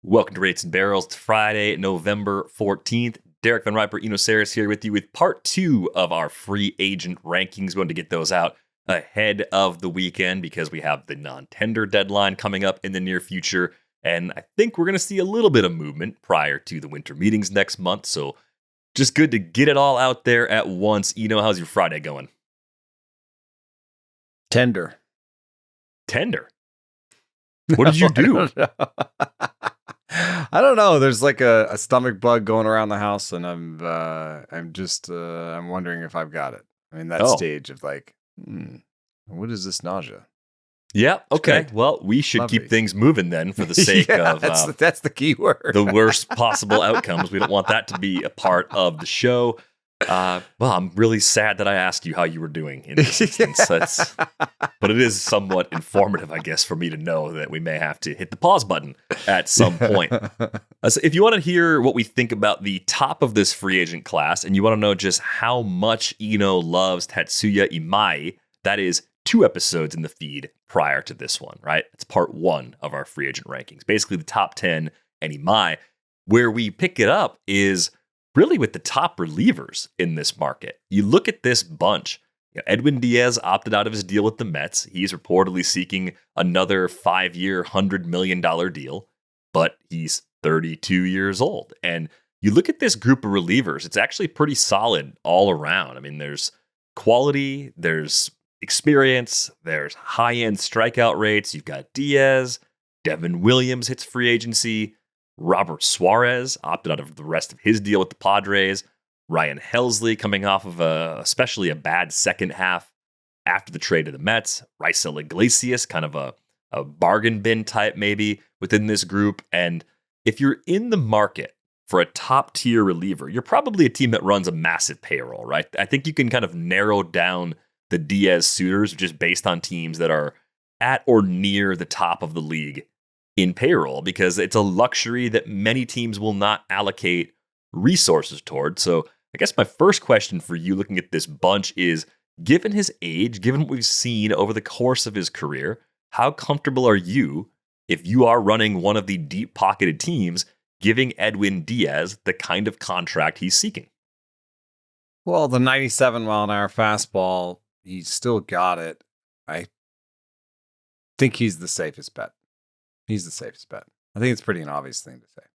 Welcome to Rates and Barrels. It's Friday, November 14th. Derek VanRiper, Eno Sarris here with you with part 2 of our free agent rankings. We want to get those out ahead of the weekend because we have the non-tender deadline coming up in the near future. And I think we're going to see a little bit of movement prior to the winter meetings next month. So just good to get it all out there at once. Eno, how's your Friday going? Tender. What did you do? I don't know. There's like a stomach bug going around the house, and I'm wondering if I've got it. I mean, that stage of like, what is this nausea? Yeah. Okay. Good. Well, we should keep things moving then for the sake of that's the key word. the worst possible outcomes. We don't want that to be a part of the show. Well, I'm really sad that I asked you how you were doing in this instance. But it is somewhat informative, I guess, for me to know that we may have to hit the pause button at some point. So if you want to hear what we think about the top of this free agent class, and you want to know just how much Eno loves Tatsuya Imai, that is 2 episodes in the feed prior to this one, right? It's part 1 of our free agent rankings. Basically, the top 10 and Imai. Where we pick it up is really with the top relievers in this market. You look at this bunch. Edwin Díaz opted out of his deal with the Mets. He's reportedly seeking another 5-year, $100 million deal, but he's 32 years old. And you look at this group of relievers, it's actually pretty solid all around. I mean, there's quality, there's experience, there's high-end strikeout rates. You've got Díaz, Devin Williams hits free agency, Robert Suarez opted out of the rest of his deal with the Padres. Ryan Helsley coming off of especially a bad second half after the trade to the Mets. Raisel Iglesias, kind of a bargain bin type maybe within this group. And if you're in the market for a top tier reliever, you're probably a team that runs a massive payroll, right? I think you can kind of narrow down the Díaz suitors just based on teams that are at or near the top of the league in payroll, because it's a luxury that many teams will not allocate resources toward. So I guess my first question for you looking at this bunch is, given his age, given what we've seen over the course of his career, how comfortable are you, if you are running one of the deep-pocketed teams, giving Edwin Díaz the kind of contract he's seeking? Well, the 97-mile-an-hour fastball, he's still got it. I think he's the safest bet. He's the safest bet. I think it's pretty an obvious thing to say.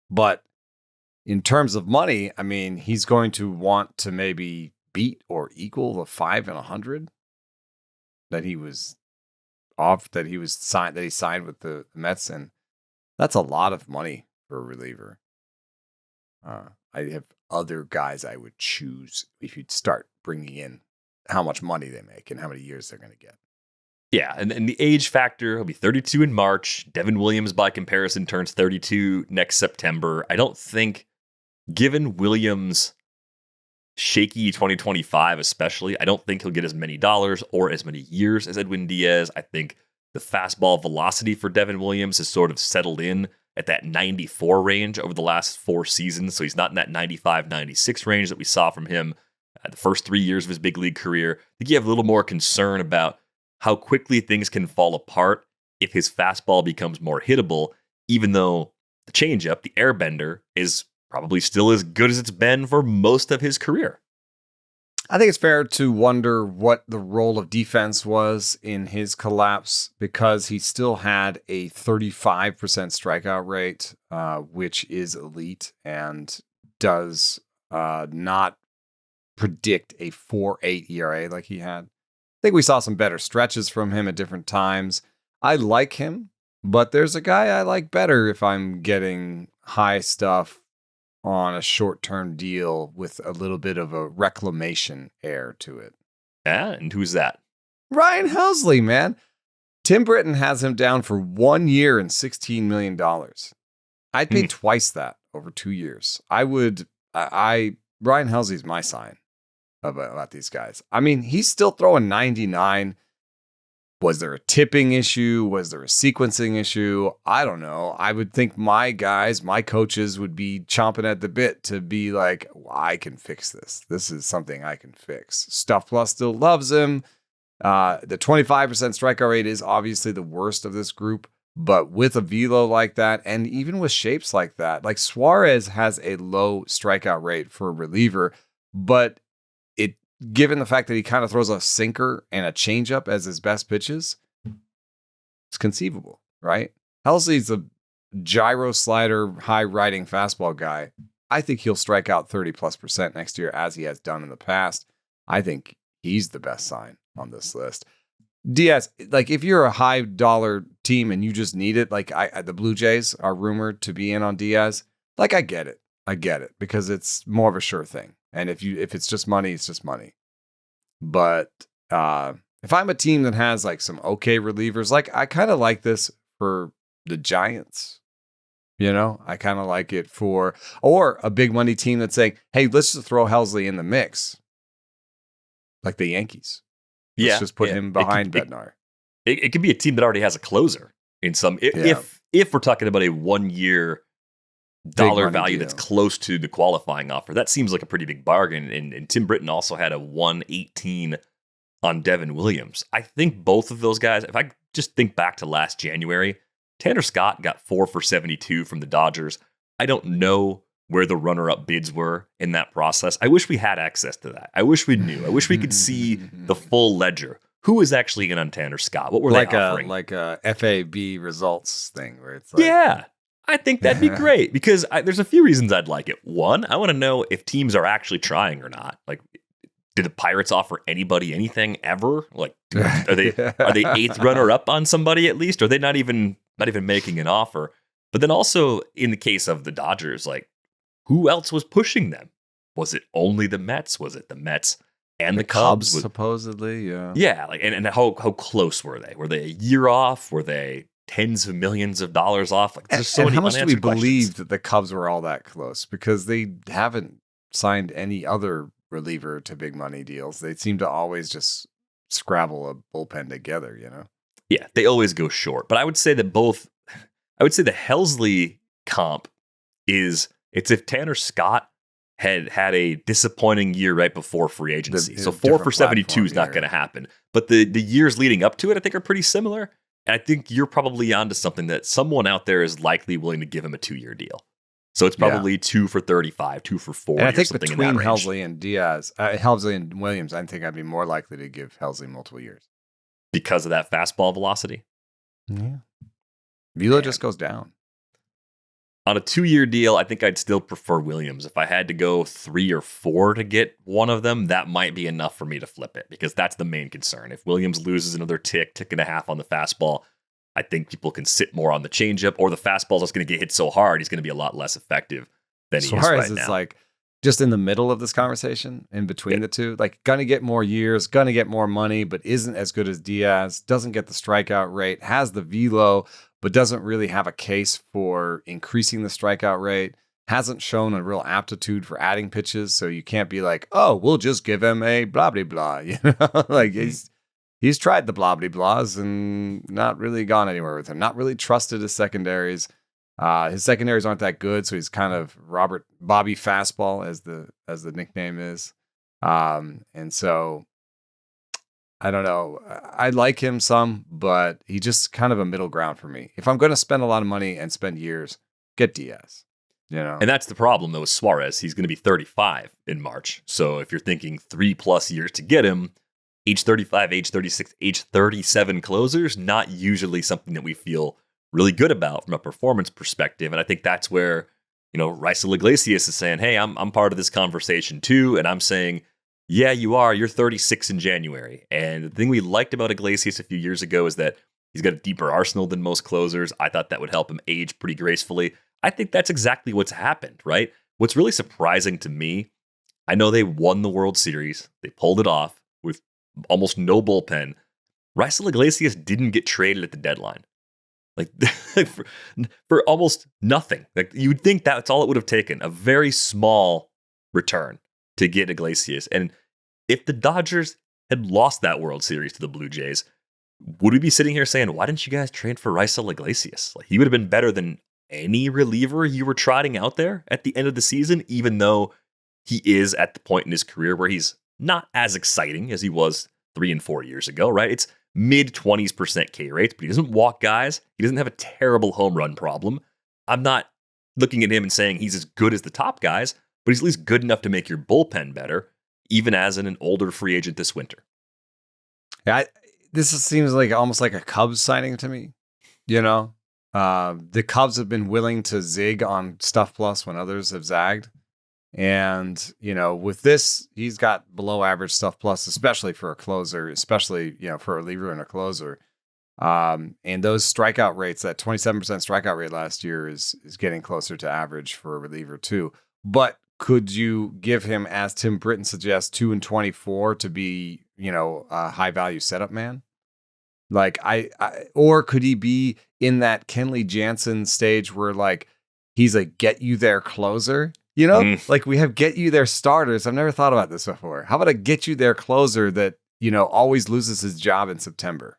But in terms of money, I mean, he's going to want to maybe beat or equal the 5 and 100 that he was signed with the Mets, and that's a lot of money for a reliever. I have other guys I would choose if you'd start bringing in how much money they make and how many years they're going to get. Yeah, and the age factor, he'll be 32 in March. Devin Williams, by comparison, turns 32 next September. I don't think, given Williams' shaky 2025 especially, I don't think he'll get as many dollars or as many years as Edwin Díaz. I think the fastball velocity for Devin Williams has sort of settled in at that 94 range over the last 4 seasons. So he's not in that 95, 96 range that we saw from him the first 3 years of his big league career. I think you have a little more concern about how quickly things can fall apart if his fastball becomes more hittable, even though the changeup, the airbender, is probably still as good as it's been for most of his career. I think it's fair to wonder what the role of defense was in his collapse, because he still had a 35% strikeout rate, which is elite and does not predict a 4.8 ERA like he had. I think we saw some better stretches from him at different times. I like him, but there's a guy I like better if I'm getting high stuff on a short-term deal with a little bit of a reclamation air to it. Yeah, and who's that? Ryan Helsley, man. Tim Britton has him down for 1 year and $16 million. I'd pay twice that over 2 years. Ryan Helsley's my sign about these guys. I mean, he's still throwing 99. Was there a tipping issue? Was there a sequencing issue? I don't know. I would think my coaches would be chomping at the bit to be like, well, I can fix this. This is something I can fix. Stuff Plus still loves him. The 25% strikeout rate is obviously the worst of this group, But with a velo like that, and even with shapes like that, like Suarez has a low strikeout rate for a reliever, but given the fact that he kind of throws a sinker and a changeup as his best pitches, it's conceivable, right? Helsley's a gyro slider, high riding fastball guy. I think he'll strike out 30+% next year, as he has done in the past. I think he's the best sign on this list. Diaz, like if you're a high dollar team and you just need it, like the Blue Jays are rumored to be in on Diaz. Like I get it because it's more of a sure thing. And if it's just money, it's just money. But if I'm a team that has like some okay relievers, like I kind of like this for the Giants. I kind of like it or a big money team that's saying, hey, let's just throw Helsley in the mix. Like the Yankees. Let's just put him behind Bednar. It could be a team that already has a closer in some. If we're talking about a 1 year dollar value that's close to the qualifying offer, that seems like a pretty big bargain. And Tim Britton also had a 118 on Devin Williams. I think both of those guys, if I just think back to last January, Tanner Scott got 4 for 72 from the Dodgers. I don't know where the runner-up bids were in that process. I wish we had access to that. I wish we knew. I wish we could see the full ledger. Who is actually in on Tanner Scott? What were they offering? Like a FAB results thing where it's like... Yeah, I think that'd be great because there's a few reasons I'd like it. One, I want to know if teams are actually trying or not. Like, did the Pirates offer anybody anything ever? Like, are they eighth runner-up on somebody at least? Or are they not even making an offer? But then also, in the case of the Dodgers, like, who else was pushing them? Was it only the Mets? Was it the Mets and the Cubs? Supposedly, yeah. Yeah, like and how close were they? Were they a year off? Were they tens of millions of dollars off? Like there's so many unanswered questions. How much do we believe that the Cubs were all that close? Because they haven't signed any other reliever to big money deals. They seem to always just scrabble a bullpen together, Yeah, they always go short. But I would say that the Helsley comp is... It's if Tanner Scott had a disappointing year right before free agency. So 4 for 72 is not going to happen. But the years leading up to it, I think, are pretty similar. And I think you're probably onto something that someone out there is likely willing to give him a 2-year deal. So it's probably 2 for 35, 2 for 40. And I think between Helsley and Helsley and Williams, I think I'd be more likely to give Helsley multiple years. Because of that fastball velocity? Yeah. Velo just goes down. On a 2-year deal, I think I'd still prefer Williams. If I had to go 3 or 4 to get one of them, that might be enough for me to flip it because that's the main concern. If Williams loses another tick and a half on the fastball, I think people can sit more on the changeup, or the fastball's just going to get hit so hard, he's going to be a lot less effective than he is right now. Suarez is like just in the middle of this conversation, in between the two, like gonna get more years, gonna get more money, but isn't as good as Diaz, doesn't get the strikeout rate, has the velo, but doesn't really have a case for increasing the strikeout rate, hasn't shown a real aptitude for adding pitches. So you can't be like, oh, we'll just give him a blah, blah, blah. Like he's tried the blah, blah, blahs and not really gone anywhere with him. Not really trusted his secondaries. His secondaries aren't that good. So he's kind of Bobby Fastball as the nickname is. And so I don't know. I like him some, but he's just kind of a middle ground for me. If I'm going to spend a lot of money and spend years, get Diaz. And that's the problem, though, with Suarez. He's going to be 35 in March. So if you're thinking 3+ years to get him, age 35, age 36, age 37 closers, not usually something that we feel really good about from a performance perspective. And I think that's where, Raisel Iglesias is saying, hey, I'm part of this conversation too. And I'm saying, yeah, you are. You're 36 in January. And the thing we liked about Iglesias a few years ago is that he's got a deeper arsenal than most closers. I thought that would help him age pretty gracefully. I think that's exactly what's happened, right? What's really surprising to me, I know they won the World Series. They pulled it off with almost no bullpen. Raisel Iglesias didn't get traded at the deadline. Like for almost nothing. Like you would think that's all it would have taken, a very small return to get Iglesias. And if the Dodgers had lost that World Series to the Blue Jays, would we be sitting here saying, why didn't you guys trade for Raisel Iglesias? Like he would have been better than any reliever you were trotting out there at the end of the season, even though he is at the point in his career where he's not as exciting as he was 3 and 4 years ago, right? It's mid-20s% K rates, but he doesn't walk guys. He doesn't have a terrible home run problem. I'm not looking at him and saying he's as good as the top guys, but he's at least good enough to make your bullpen better, even as an older free agent this winter. Yeah, this seems like almost like a Cubs signing to me. The Cubs have been willing to zig on Stuff Plus when others have zagged. And, with this, he's got below average Stuff Plus, especially for a closer, especially, for a reliever and a closer. And those strikeout rates, that 27% strikeout rate last year is getting closer to average for a reliever too. But could you give him, as Tim Britton suggests, 2 and 24 to be, a high value setup man? Like or could he be in that Kenley Jansen stage where like he's a get you there closer? Like we have get you there starters. I've never thought about this before. How about a get you there closer that, always loses his job in September?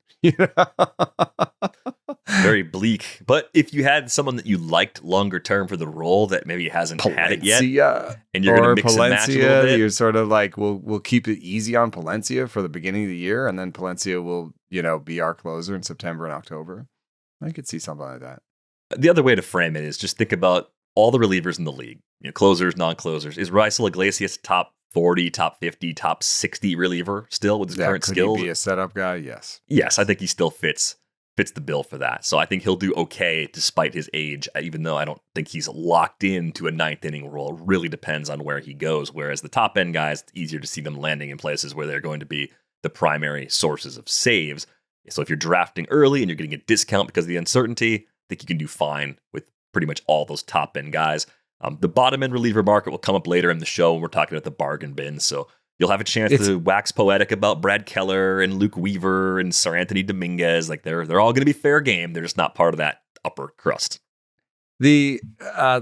Very bleak. But if you had someone that you liked longer term for the role that maybe hasn't had it yet, and you're going to mix and match a little bit, you're sort of like, we'll keep it easy on Palencia for the beginning of the year, and then Palencia will, be our closer in September and October. I could see something like that. The other way to frame it is just think about all the relievers in the league, closers, non-closers. Is Raisel Iglesias top 40, top 50, top 60 reliever still with his current skills? Could he be a setup guy? Yes. Yes, I think he still fits the bill for that. So I think he'll do okay despite his age, even though I don't think he's locked into a ninth inning role. It really depends on where he goes. Whereas the top end guys, it's easier to see them landing in places where they're going to be the primary sources of saves. So if you're drafting early and you're getting a discount because of the uncertainty, I think you can do fine with pretty much all those top end guys. The bottom end reliever market will come up later in the show when we're talking about the bargain bin. So you'll have a chance to wax poetic about Brad Keller and Luke Weaver and Sir Anthony Dominguez. Like they're all going to be fair game. They're just not part of that upper crust. The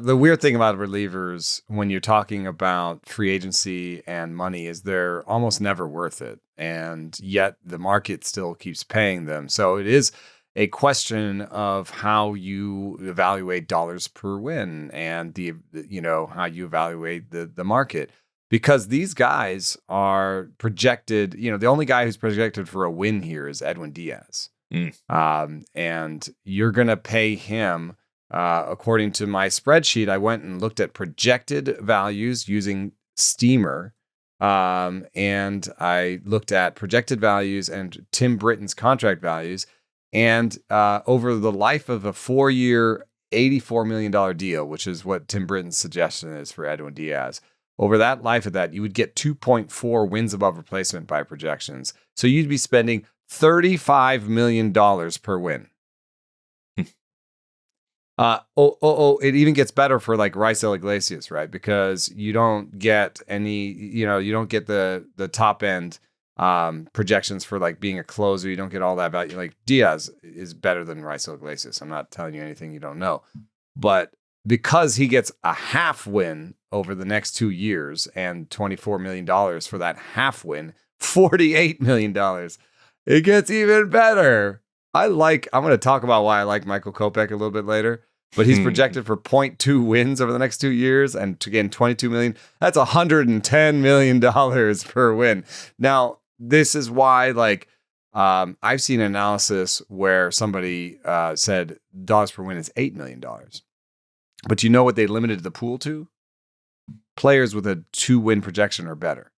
weird thing about relievers when you're talking about free agency and money is they're almost never worth it, and yet the market still keeps paying them. So it is a question of how you evaluate dollars per win and how you evaluate the market. Because these guys are projected, the only guy who's projected for a win here is Edwin Díaz. And you're going to pay him, according to my spreadsheet, I went and looked at projected values using Steamer. And I looked at projected values and Tim Britton's contract values. And over the life of a 4-year, $84 million deal, which is what Tim Britton's suggestion is for Edwin Díaz, over that life of that, you would get 2.4 wins above replacement by projections. So you'd be spending $35 million per win. It even gets better for like Raisel Iglesias, right? Because you don't get any, you don't get the top end projections for like being a closer. You don't get all that value. Like Diaz is better than Raisel Iglesias. I'm not telling you anything you don't know, but because he gets a half win over the next 2 years and $24 million for that half win, $48 million, it gets even better. I'm going to talk about why I like Michael Kopech a little bit later, but he's projected for 0.2 wins over the next 2 years and to gain $22 million. That's $110 million per win. Now, this is why, I've seen analysis where somebody said dollars per win is $8 million. But you know what they limited the pool to? Players with a 2-win projection or better.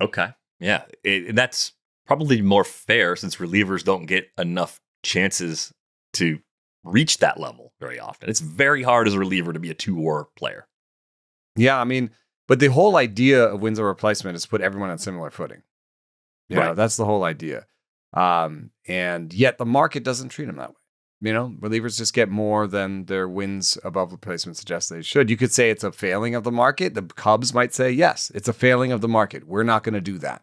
Okay. Yeah. That's probably more fair since relievers don't get enough chances to reach that level very often. It's very hard as a reliever to be a 2-WAR player. Yeah, but the whole idea of wins or replacement is to put everyone on similar footing. Right. That's the whole idea. And yet the market doesn't treat them that way. Relievers just get more than their wins above replacement suggests they should. You could say it's a failing of the market. The Cubs might say, yes, it's a failing of the market. We're not going to do that.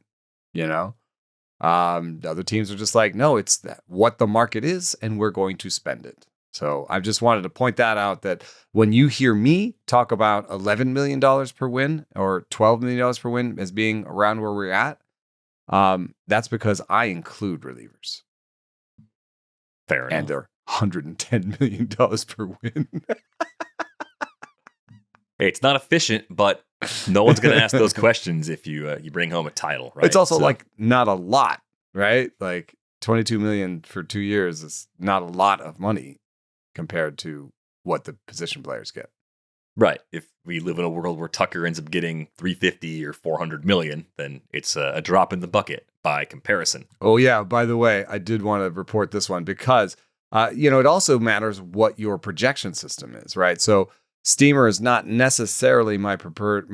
Other teams are just like, no, it's what the market is, and we're going to spend it. So I just wanted to point that out, that when you hear me talk about $11 million per win or $12 million per win as being around where we're at, that's because I include relievers. Fair enough. And they're $110 million per win. Hey, it's not efficient, but no one's going to ask those questions if you bring home a title, right? It's also not a lot, right? Like $22 million for 2 years is not a lot of money compared to what the position players get. Right. If we live in a world where Tucker ends up getting 350 or 400 million, then it's a drop in the bucket by comparison. Oh, yeah. By the way, I did want to report this one because, it also matters what your projection system is, right? So Steamer is not necessarily my preferred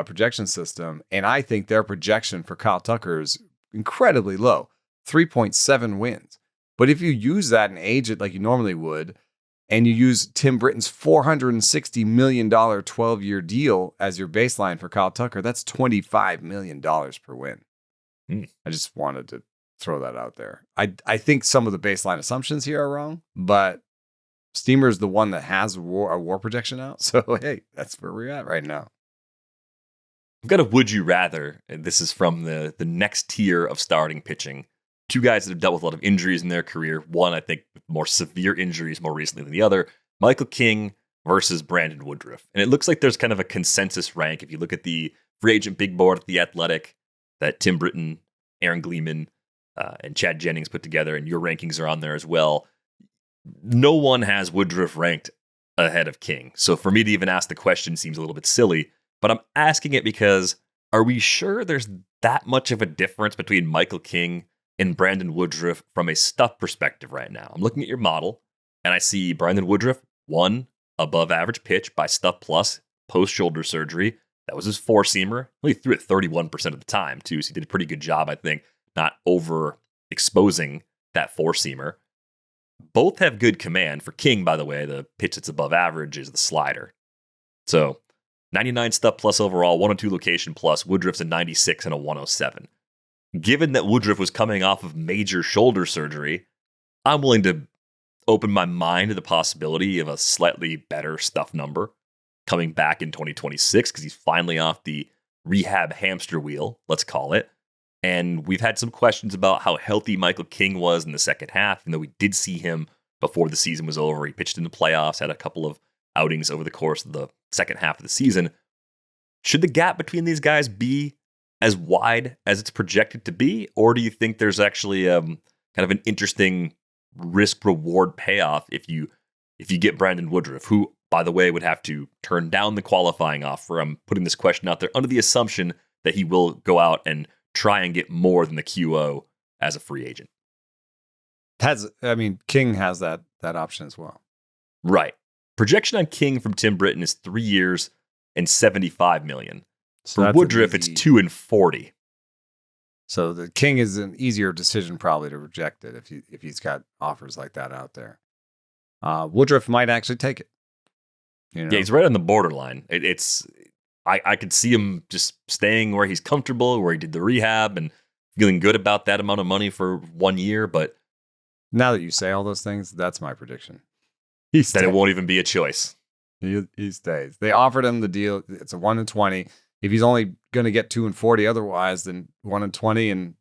projection system. And I think their projection for Kyle Tucker is incredibly low, 3.7 wins. But if you use that and age it like you normally would, and you use Tim Britton's $460 million 12-year deal as your baseline for Kyle Tucker, that's $25 million per win. I just wanted to throw that out there. I think some of the baseline assumptions here are wrong, but Steamer's the one that has a war projection out. So, hey, that's where we're at right now. I've got a would you rather, and this is from the next tier of starting pitching. Two guys that have dealt with a lot of injuries in their career. One, I think, with more severe injuries more recently than the other. Michael King versus Brandon Woodruff. And it looks like there's kind of a consensus rank. If you look at the free agent big board at The Athletic that Tim Britton, Aaron Gleeman, and Chad Jennings put together, and your rankings are on there as well, no one has Woodruff ranked ahead of King. So for me to even ask the question seems a little bit silly, but I'm asking it because are we sure there's that much of a difference between Michael King and Brandon Woodruff from a stuff perspective right now? I'm looking at your model, and I see Brandon Woodruff, one above average pitch by Stuff Plus post shoulder surgery. That was his four-seamer. He threw it 31% of the time, too, so he did a pretty good job, I think, not overexposing that four-seamer. Both have good command. For King, by the way, the pitch that's above average is the slider. So 99 Stuff Plus overall, 102 location plus. Woodruff's a 96 and a 107. Given that Woodruff was coming off of major shoulder surgery, I'm willing to open my mind to the possibility of a slightly better stuff number coming back in 2026 because he's finally off the rehab hamster wheel, let's call it. And we've had some questions about how healthy Michael King was in the second half, even though we did see him before the season was over. He pitched in the playoffs, had a couple of outings over the course of the second half of the season. Should the gap between these guys be as wide as it's projected to be? Or do you think there's actually kind of an interesting risk-reward payoff if you get Brandon Woodruff, who, by the way, would have to turn down the qualifying offer? I'm putting this question out there under the assumption that he will go out and try and get more than the QO as a free agent. King has that option as well. Right. Projection on King from Tim Britton is 3 years and $75 million. So for Woodruff, it's 2 and 40. So the King is an easier decision probably to reject it if he's got offers like that out there. Woodruff might actually take it. Yeah, he's right on the borderline. I could see him just staying where he's comfortable, where he did the rehab, and feeling good about that amount of money for 1 year. But now that you say all those things, that's my prediction. That it won't even be a choice. He stays. They offered him the deal. It's a 1 and 20. If he's only going to get 2 and 40 otherwise, then 1 and 20 and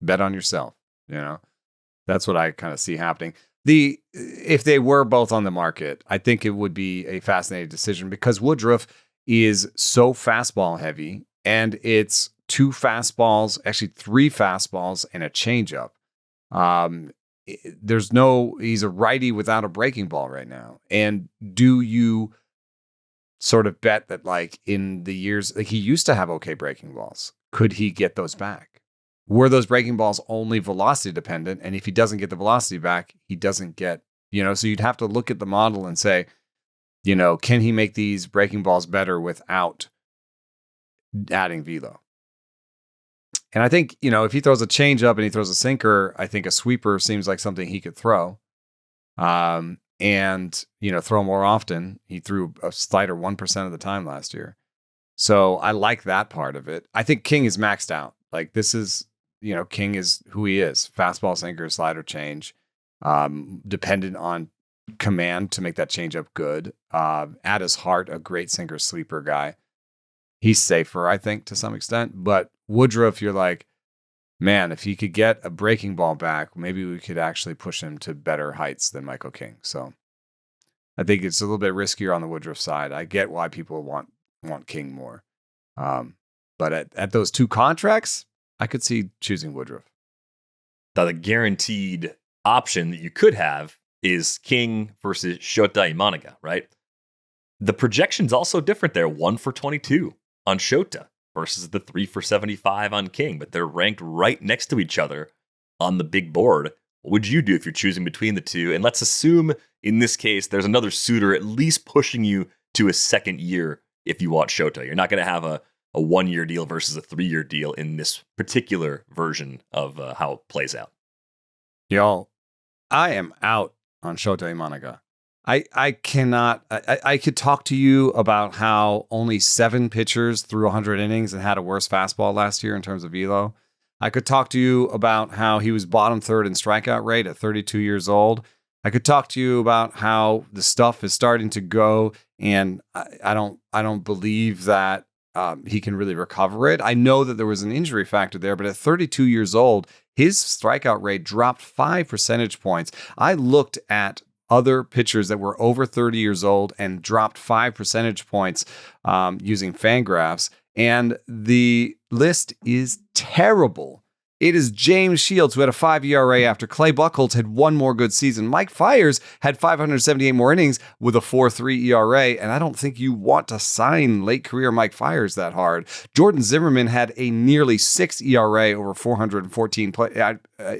bet on yourself. That's what I kind of see happening. If they were both on the market, I think it would be a fascinating decision because Woodruff is so fastball heavy, and it's 2 fastballs, actually 3 fastballs and a changeup. He's a righty without a breaking ball right now. And do you sort of bet that like in the years, like he used to have okay breaking balls, could he get those back? Were those breaking balls only velocity dependent? And if he doesn't get the velocity back, he doesn't get, so you'd have to look at the model and say, can he make these breaking balls better without adding velo? And I think, if he throws a changeup and he throws a sinker, I think a sweeper seems like something he could throw. And throw more often. He threw a slider 1% of the time last year. So I like that part of it. I think King is maxed out. Like this is, King is who he is. Fastball, sinker, slider, change. Dependent on command to make that changeup good. At his heart, a great sinker sleeper guy. He's safer, I think, to some extent. But Woodruff, you're like, man, if he could get a breaking ball back, maybe we could actually push him to better heights than Michael King. So I think it's a little bit riskier on the Woodruff side. I get why people want King more. But at those 2 contracts, I could see choosing Woodruff. the guaranteed option that you could have is King versus Shota Imanaga, right? The projection's also different there. 1 for 22 on Shota versus the 3 for 75 on King, but they're ranked right next to each other on the big board. What would you do if you're choosing between the two? And let's assume in this case, there's another suitor at least pushing you to a second year if you want Shota. You're not going to have a 1-year deal versus a 3-year deal in this particular version of how it plays out. Y'all, I am out on Shota Imanaga. I cannot. I could talk to you about how only 7 pitchers threw 100 innings and had a worse fastball last year in terms of velo. I could talk to you about how he was bottom third in strikeout rate at 32 years old. I could talk to you about how the stuff is starting to go, and I don't believe that he can really recover it. I know that there was an injury factor there, but at 32 years old, his strikeout rate dropped 5 percentage points. I looked at other pitchers that were over 30 years old and dropped 5 percentage points using Fangraphs, and the list is terrible. It is James Shields, who had a 5 ERA after Clay Buchholz had 1 more good season. Mike Fiers had 578 more innings with a 4.3 ERA, and I don't think you want to sign late career Mike Fiers that hard. Jordan Zimmerman had a nearly 6 ERA over 414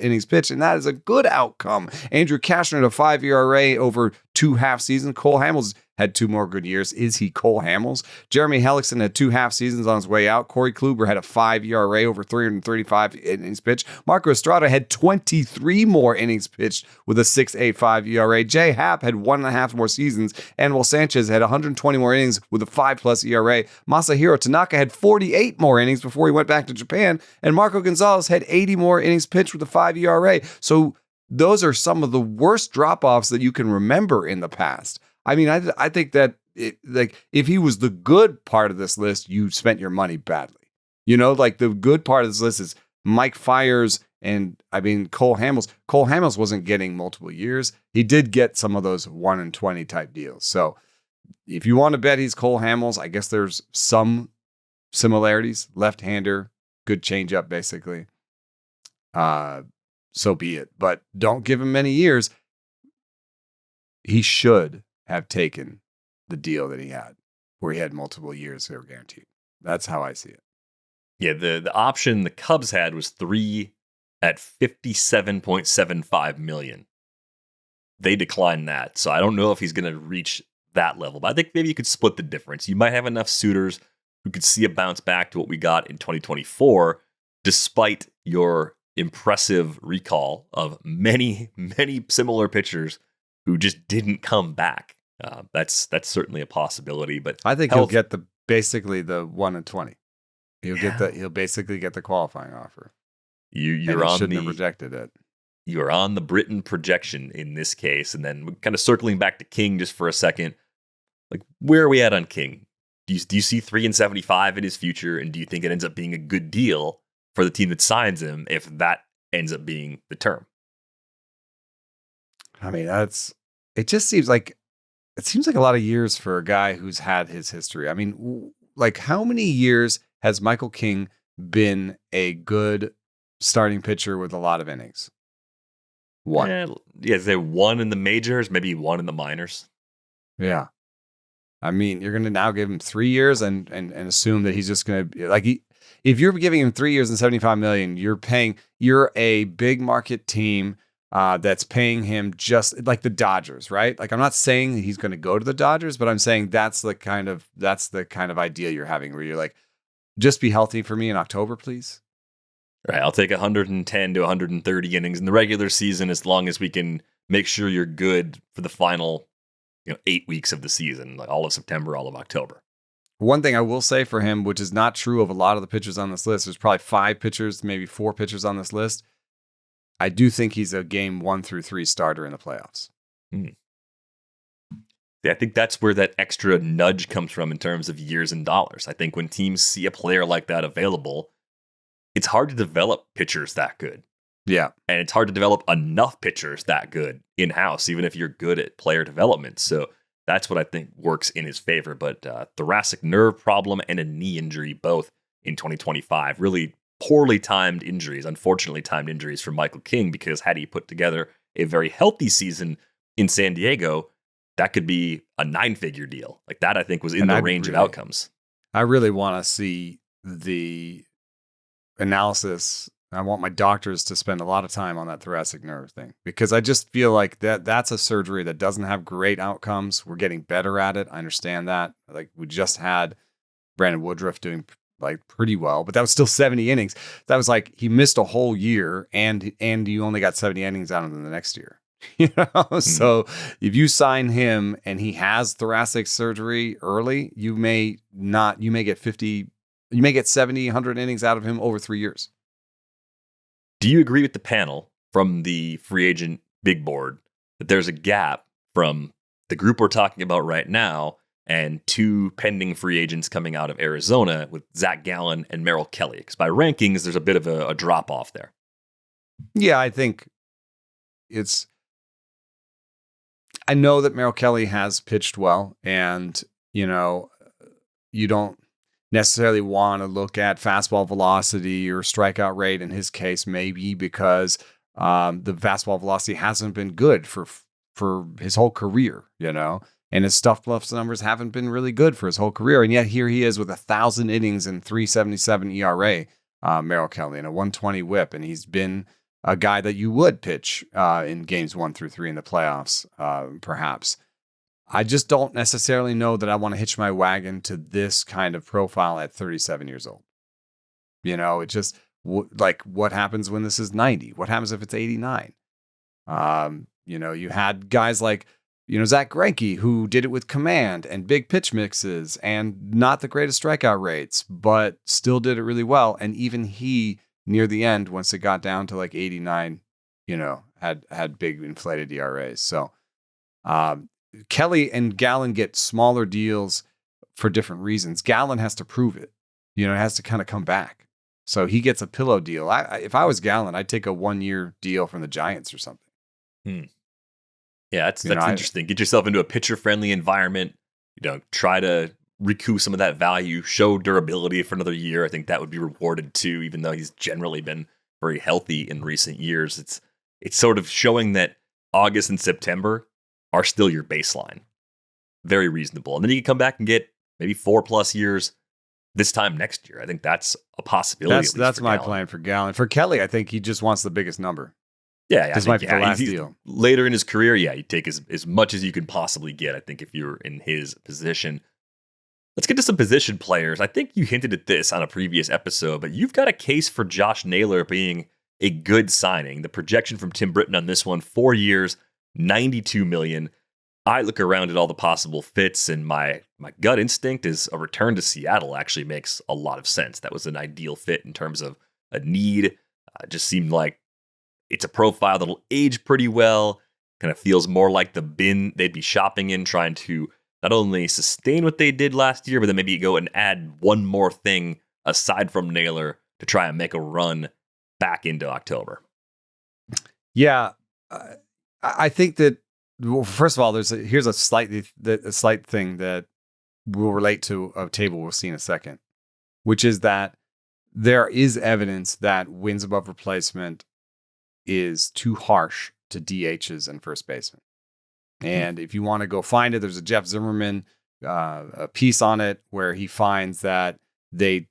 innings pitched, and that is a good outcome. Andrew Cashner had a 5 ERA over 2 half seasons. Cole Hamels had 2 more good years. Is he Cole Hamels? Jeremy Hellickson had 2 half seasons on his way out. Corey Kluber had a 5 ERA over 335 innings pitched. Marco Estrada had 23 more innings pitched with a 6.85 ERA. Jay Happ had 1.5 more seasons. Anuel Sanchez had 120 more innings with a 5+ ERA. Masahiro Tanaka had 48 more innings before he went back to Japan. And Marco Gonzalez had 80 more innings pitched with a 5 ERA. So those are some of the worst drop-offs that you can remember in the past. I mean, I think that if he was the good part of this list, you spent your money badly. You know, like the good part of this list is Mike Fiers and Cole Hamels. Cole Hamels wasn't getting multiple years. He did get some of those 1 in 20 type deals. So if you want to bet he's Cole Hamels, I guess there's some similarities. Left-hander, good changeup, basically. So be it. But don't give him many years. He should have taken the deal that he had, where he had multiple years that were guaranteed. That's how I see it. Yeah, the option the Cubs had was 3 at $57.75 million. They declined that, so I don't know if he's going to reach that level, but I think maybe you could split the difference. You might have enough suitors who could see a bounce back to what we got in 2024, despite your impressive recall of many, many similar pitchers who just didn't come back. That's certainly a possibility, but I think he'll get basically the 1 in 20. He'll basically get the qualifying offer. You're on shouldn't have rejected it. You're on the Britain projection in this case, and then kind of circling back to King just for a second. Like, where are we at on King? Do you see 3 and 75 in his future, and do you think it ends up being a good deal for the team that signs him if that ends up being the term? I mean, it seems like a lot of years for a guy who's had his history. I mean, like, how many years has Michael King been a good starting pitcher with a lot of innings? 1. Yeah, is there 1 in the majors, maybe 1 in the minors? Yeah. I mean, you're going to now give him 3 years and assume that he's just going to, like, if you're giving him 3 years and $75 million, you're a big market team that's paying him just like the Dodgers, right? Like, I'm not saying he's going to go to the Dodgers, but I'm saying that's the kind of idea you're having, where you're like, just be healthy for me in October, please. Right, I'll take 110 to 130 innings in the regular season as long as we can make sure you're good for the final, 8 weeks of the season, like all of September, all of October. One thing I will say for him, which is not true of a lot of the pitchers on this list, there's probably 5 pitchers, maybe 4 pitchers on this list. I do think he's a game 1 through 3 starter in the playoffs. Yeah, I think that's where that extra nudge comes from in terms of years and dollars. I think when teams see a player like that available, it's hard to develop pitchers that good. Yeah. And it's hard to develop enough pitchers that good in-house, even if you're good at player development. So that's what I think works in his favor. But thoracic nerve problem and a knee injury, both in 2025, really poorly timed injuries, unfortunately timed injuries for Michael King, because had he put together a very healthy season in San Diego, that could be a 9-figure deal. Like that, I think, was in the range of outcomes. I really want to see the analysis. I want my doctors to spend a lot of time on that thoracic nerve thing, because I just feel like that's a surgery that doesn't have great outcomes. We're getting better at it. I understand that. Like we just had Brandon Woodruff doing like pretty well, but that was still 70 innings. That was like he missed a whole year, and you only got 70 innings out of him the next year. So if you sign him and he has thoracic surgery early, you may get 70, 100 innings out of him over 3 years. Do you agree with the panel from the free agent big board that there's a gap from the group we're talking about right now and 2 pending free agents coming out of Arizona with Zach Gallen and Merrill Kelly? Because by rankings, there's a bit of a drop off there. Yeah, I think I know that Merrill Kelly has pitched well, and you don't necessarily want to look at fastball velocity or strikeout rate in his case, maybe because the fastball velocity hasn't been good for his whole career, and his stuff plus numbers haven't been really good for his whole career. And yet here he is with 1,000 innings and 3.77 ERA, Merrill Kelly, and a 120 whip. And he's been a guy that you would pitch in games 1 through 3 in the playoffs, perhaps. I just don't necessarily know that I want to hitch my wagon to this kind of profile at 37 years old. It just like what happens when this is 90? What happens if it's 89? You had guys like, Zach Greinke, who did it with command and big pitch mixes and not the greatest strikeout rates, but still did it really well. And even he, near the end, once it got down to like 89, had big inflated ERAs. So, Kelly and Gallen get smaller deals for different reasons. Gallen has to prove it. It has to kind of come back. So he gets a pillow deal. If I was Gallen, I'd take a 1-year deal from the Giants or something. Yeah, that's interesting. Get yourself into a pitcher-friendly environment. Try to recoup some of that value. Show durability for another year. I think that would be rewarded too, even though he's generally been very healthy in recent years. It's sort of showing that August and September are still your baseline. Very reasonable. And then you can come back and get maybe 4+ years this time next year. I think that's a possibility. That's my plan for Gallen. For Kelly, I think he just wants the biggest number. Yeah, this might be the last deal. Later in his career, you take as much as you can possibly get, I think, if you're in his position. Let's get to some position players. I think you hinted at this on a previous episode, but you've got a case for Josh Naylor being a good signing. The projection from Tim Britton on this one, 4 years, $92 million. I look around at all the possible fits, and my gut instinct is a return to Seattle actually makes a lot of sense. That was an ideal fit in terms of a need. It just seemed like it's a profile that'll age pretty well. Kind of feels more like the bin they'd be shopping in, trying to not only sustain what they did last year, but then maybe go and add one more thing aside from Naylor to try and make a run back into October. Yeah, I think that, well, first of all, here's a slight thing that will relate to a table we'll see in a second, which is that there is evidence that wins above replacement is too harsh to DHs and first baseman. And if you want to go find it, there's a Jeff Zimmerman a piece on it where he finds that they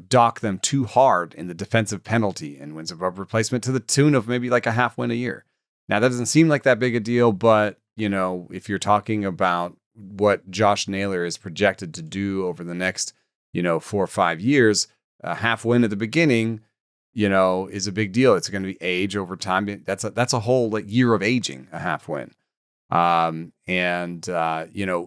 dock them too hard in the defensive penalty and wins above replacement to the tune of maybe like a half win a year. Now, that doesn't seem like that big a deal, but, if you're talking about what Josh Naylor is projected to do over the next, 4 or 5 years, a half win at the beginning, is a big deal. It's going to be age over time. That's a whole year of aging, a half win.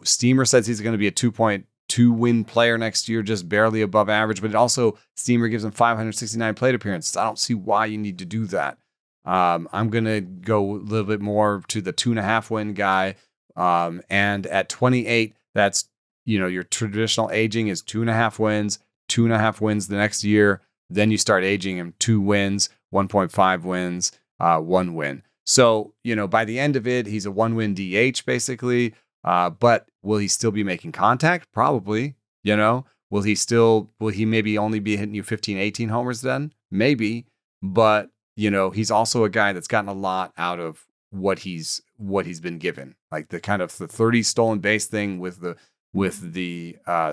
Steamer says he's going to be a 2.2 win player next year, just barely above average, but it also, Steamer gives him 569 plate appearances. I don't see why you need to do that. I'm going to go a little bit more to the 2.5 win guy. And at 28, that's, your traditional aging is 2.5 wins, 2.5 wins the next year. Then you start aging him 2 wins, 1.5 wins, 1 win. So, by the end of it, he's a 1-win DH basically. But will he still be making contact? Probably. Will Will he maybe only be hitting you 15, 18 homers then? Maybe. But, he's also a guy that's gotten a lot out of what he's been given. Like the kind of the 30 stolen base thing with the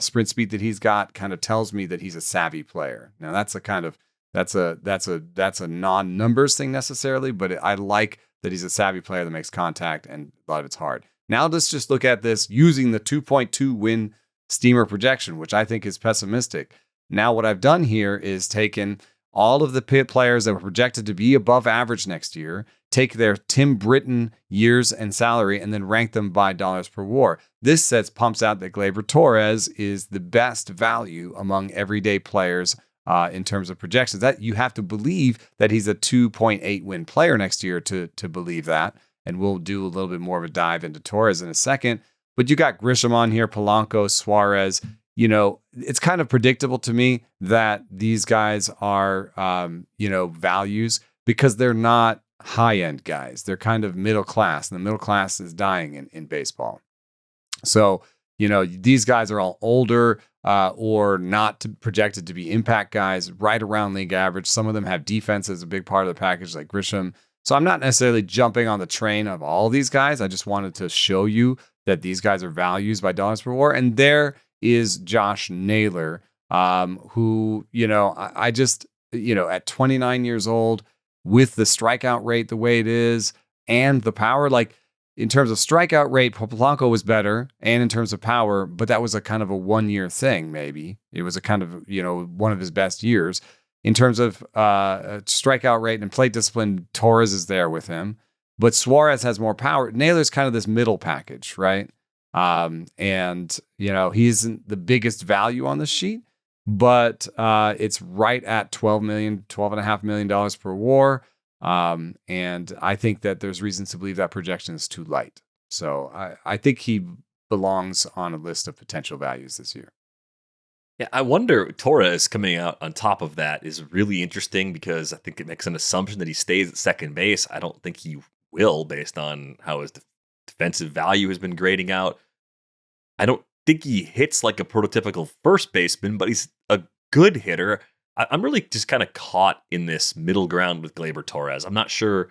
sprint speed that he's got kind of tells me that he's a savvy player. Now that's a non-numbers thing necessarily, but I like that he's a savvy player that makes contact, and a lot of it's hard. Now let's just look at this using the 2.2 win steamer projection, which I think is pessimistic. Now what I've done here is taken all of the pit players that were projected to be above average next year, take their Tim Britton years and salary, and then rank them by dollars per WAR. This pumps out that Gleyber Torres is the best value among everyday players in terms of projections. That you have to believe that he's a 2.8 win player next year to believe that. And we'll do a little bit more of a dive into Torres in a second. But you got Grisham on here, Polanco, Suarez. It's kind of predictable to me that these guys are, values because they're not high-end guys. They're kind of middle class, and the middle class is dying in baseball. So, these guys are all older or not projected to be impact guys, right around league average. Some of them have defense as a big part of the package, like Grisham. So I'm not necessarily jumping on the train of all these guys. I just wanted to show you that these guys are values by dollars per WAR. And there is Josh Naylor, who, I just, at 29 years old, with the strikeout rate the way it is and the power, like in terms of strikeout rate, Polanco was better, and in terms of power, but that was a kind of a 1-year thing, maybe. It was a kind of, one of his best years. In terms of strikeout rate and plate discipline, Torres is there with him. But Suarez has more power. Naylor's kind of this middle package, right? And he isn't the biggest value on the sheet, but it's right at $12.5 million per WAR. And I think that there's reasons to believe that projection is too light. So I think he belongs on a list of potential values this year. Yeah, I wonder, Torres coming out on top of that is really interesting because I think it makes an assumption that he stays at second base. I don't think he will, based on how his defensive value has been grading out. I don't think he hits like a prototypical first baseman, but he's a good hitter. I'm really just kind of caught in this middle ground with Gleyber Torres. I'm not sure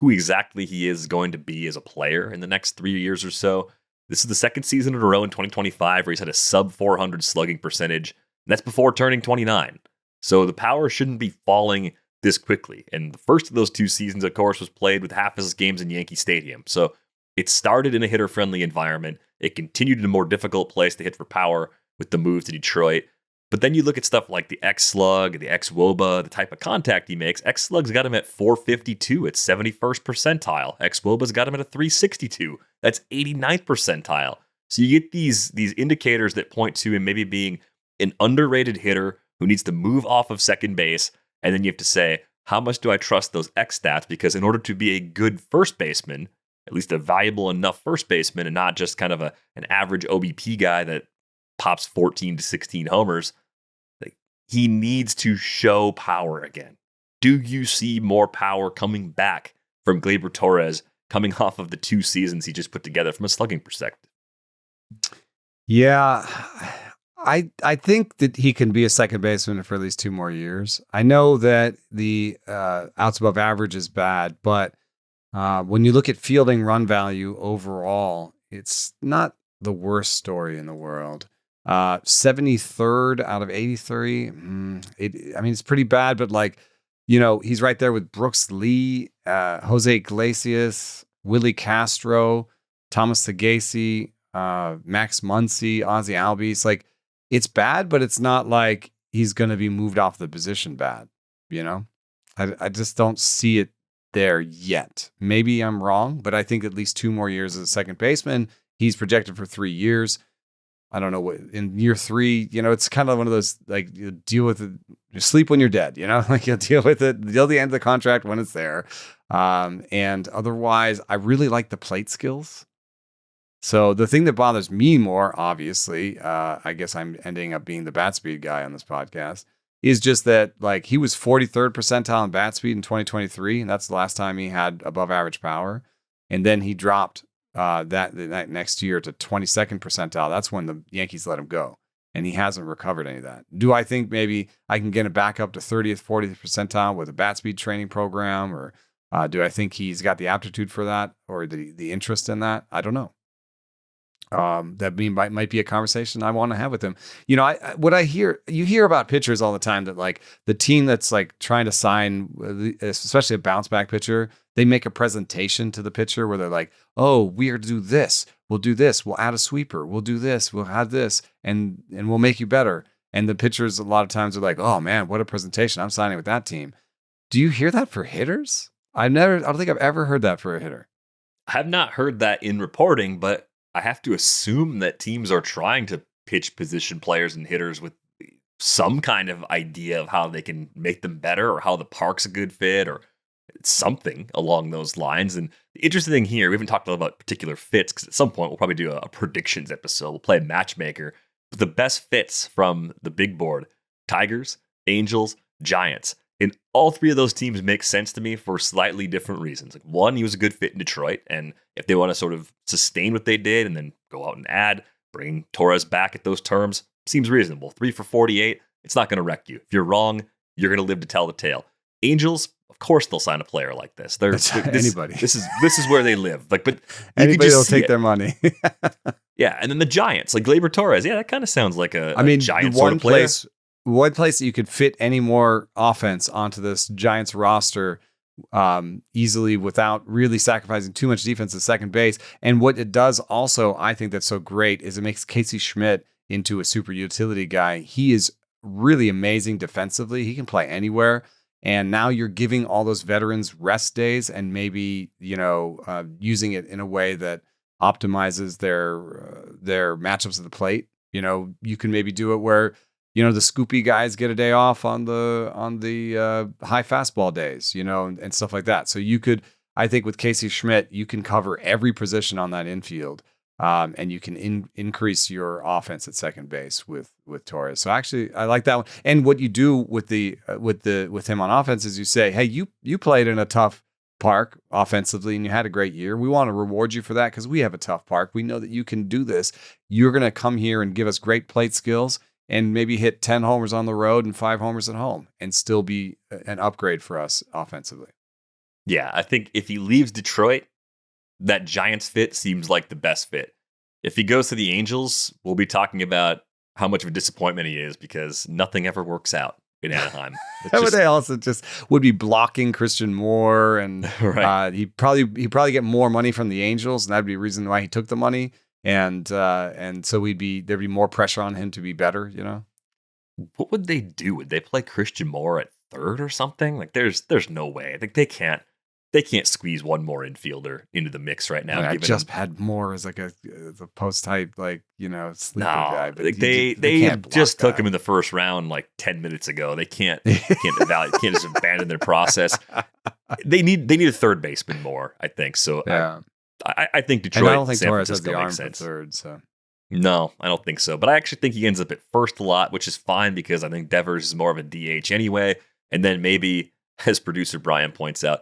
who exactly he is going to be as a player in the next 3 years or so. This is the second season in a row in 2025 where he's had a sub 400 slugging percentage. And that's before turning 29. So the power shouldn't be falling this quickly. And the first of those 2 seasons, of course, was played with half his games in Yankee Stadium. So it started in a hitter-friendly environment. It continued in a more difficult place to hit for power with the move to Detroit. But then you look at stuff like the X-Slug, the X-Woba, the type of contact he makes. X-Slug's got him at 452 at 71st percentile. X-Woba's got him at a 362. That's 89th percentile. So you get these indicators that point to him maybe being an underrated hitter who needs to move off of second base. And then you have to say, how much do I trust those X stats? Because in order to be a good first baseman, at least a valuable enough first baseman and not just kind of an average OBP guy that pops 14 to 16 homers, he needs to show power again. Do you see more power coming back from Gleyber Torres coming off of the 2 seasons he just put together from a slugging perspective? Yeah, I think that he can be a second baseman for at least 2 more years. I know that the outs above average is bad, but when you look at fielding run value overall, it's not the worst story in the world. 73rd out of 83. It's pretty bad, but he's right there with Brooks Lee, Jose Iglesias, Willie Castro, Thomas Sagasi, Max Muncy, Ozzie Albies. It's bad, but it's not like he's going to be moved off the position bad. I just don't see it there yet. Maybe I'm wrong, but I think at least 2 more years as a second baseman. He's projected for 3 years. I don't know what in year 3, it's kind of one of those, you deal with it, you sleep when you're dead, you'll deal with it until the end of the contract when it's there. And otherwise, I really like the plate skills. So the thing that bothers me more, obviously, I guess I'm ending up being the bat speed guy on this podcast, is just that he was 43rd percentile in bat speed in 2023. And that's the last time he had above average power. And then he dropped that next year to 22nd percentile. That's when the Yankees let him go. and he hasn't recovered any of that. Do I think maybe I can get him back up to 30th, 40th percentile with a bat speed training program, or do I think he's got the aptitude for that or the interest in that? I don't know. That might be a conversation I want to have with him. You know, you hear about pitchers all the time that like the team that's like trying to sign, especially a bounce back pitcher, they make a presentation to the pitcher where they're like, oh, we are to do this. We'll do this. We'll add a sweeper. We'll do this. We'll add this and we'll make you better. And the pitchers a lot of times are like, oh man, what a presentation. I'm signing with that team. Do you hear that for hitters? I don't think I've ever heard that for a hitter. I have not heard that in reporting, but I have to assume that teams are trying to pitch position players and hitters with some kind of idea of how they can make them better or how the park's a good fit or something along those lines. And the interesting thing here, we haven't talked a lot about particular fits because at some point we'll probably do a predictions episode. We'll play matchmaker. But the best fits from the big board, Tigers, Angels, Giants. And all three of those teams make sense to me for slightly different reasons. Like one, he was a good fit in Detroit. And if they want to sort of sustain what they did and then go out and add, bring Torres back at those terms, seems reasonable. 3 for 48, it's not going to wreck you. If you're wrong, you're going to live to tell the tale. Angels, of course they'll sign a player like this. Anybody. This is where they live. Like, but anybody will take their money. Yeah, and then the Giants, like Gleyber Torres. Yeah, that kind of sounds like a Giants sort of player. One place that you could fit any more offense onto this Giants roster easily without really sacrificing too much defense at second base. And what it does also, I think that's so great, is it makes Casey Schmidt into a super utility guy. He is really amazing defensively. He can play anywhere. And now you're giving all those veterans rest days and maybe, using it in a way that optimizes their matchups at the plate. You know, you can maybe do it where, the scoopy guys get a day off on the high fastball days, and stuff like that. So you could, I think with Casey Schmidt, you can cover every position on that infield, and you can increase your offense at second base with Torres. So actually, I like that one. And what you do with him on offense is you say, hey, you played in a tough park offensively and you had a great year. We want to reward you for that because we have a tough park. We know that you can do this. You're going to come here and give us great plate skills and maybe hit 10 homers on the road and 5 homers at home and still be an upgrade for us offensively. Yeah, I think if he leaves Detroit, that Giants fit seems like the best fit. If he goes to the Angels, we'll be talking about how much of a disappointment he is because nothing ever works out in Anaheim. They also just would be blocking Christian Moore, and right. he'd probably get more money from the Angels, and that'd be the reason why he took the money. And so there'd be more pressure on him to be better, What would they do? Would they play Christian Moore at third or something? Like there's no way. I think they can't squeeze one more infielder into the mix right now. I just had Moore as like a post type, sleeper guy. But they just took him in the first round like 10 minutes ago. They can't just abandon their process. They need a third baseman more, I think. So yeah. I think Detroit. And I don't think San Torres has Francisco the arm makes for sense. third. So no, I don't think so. But I actually think he ends up at first a lot, which is fine because I think Devers is more of a DH anyway. And then maybe, as producer Brian points out,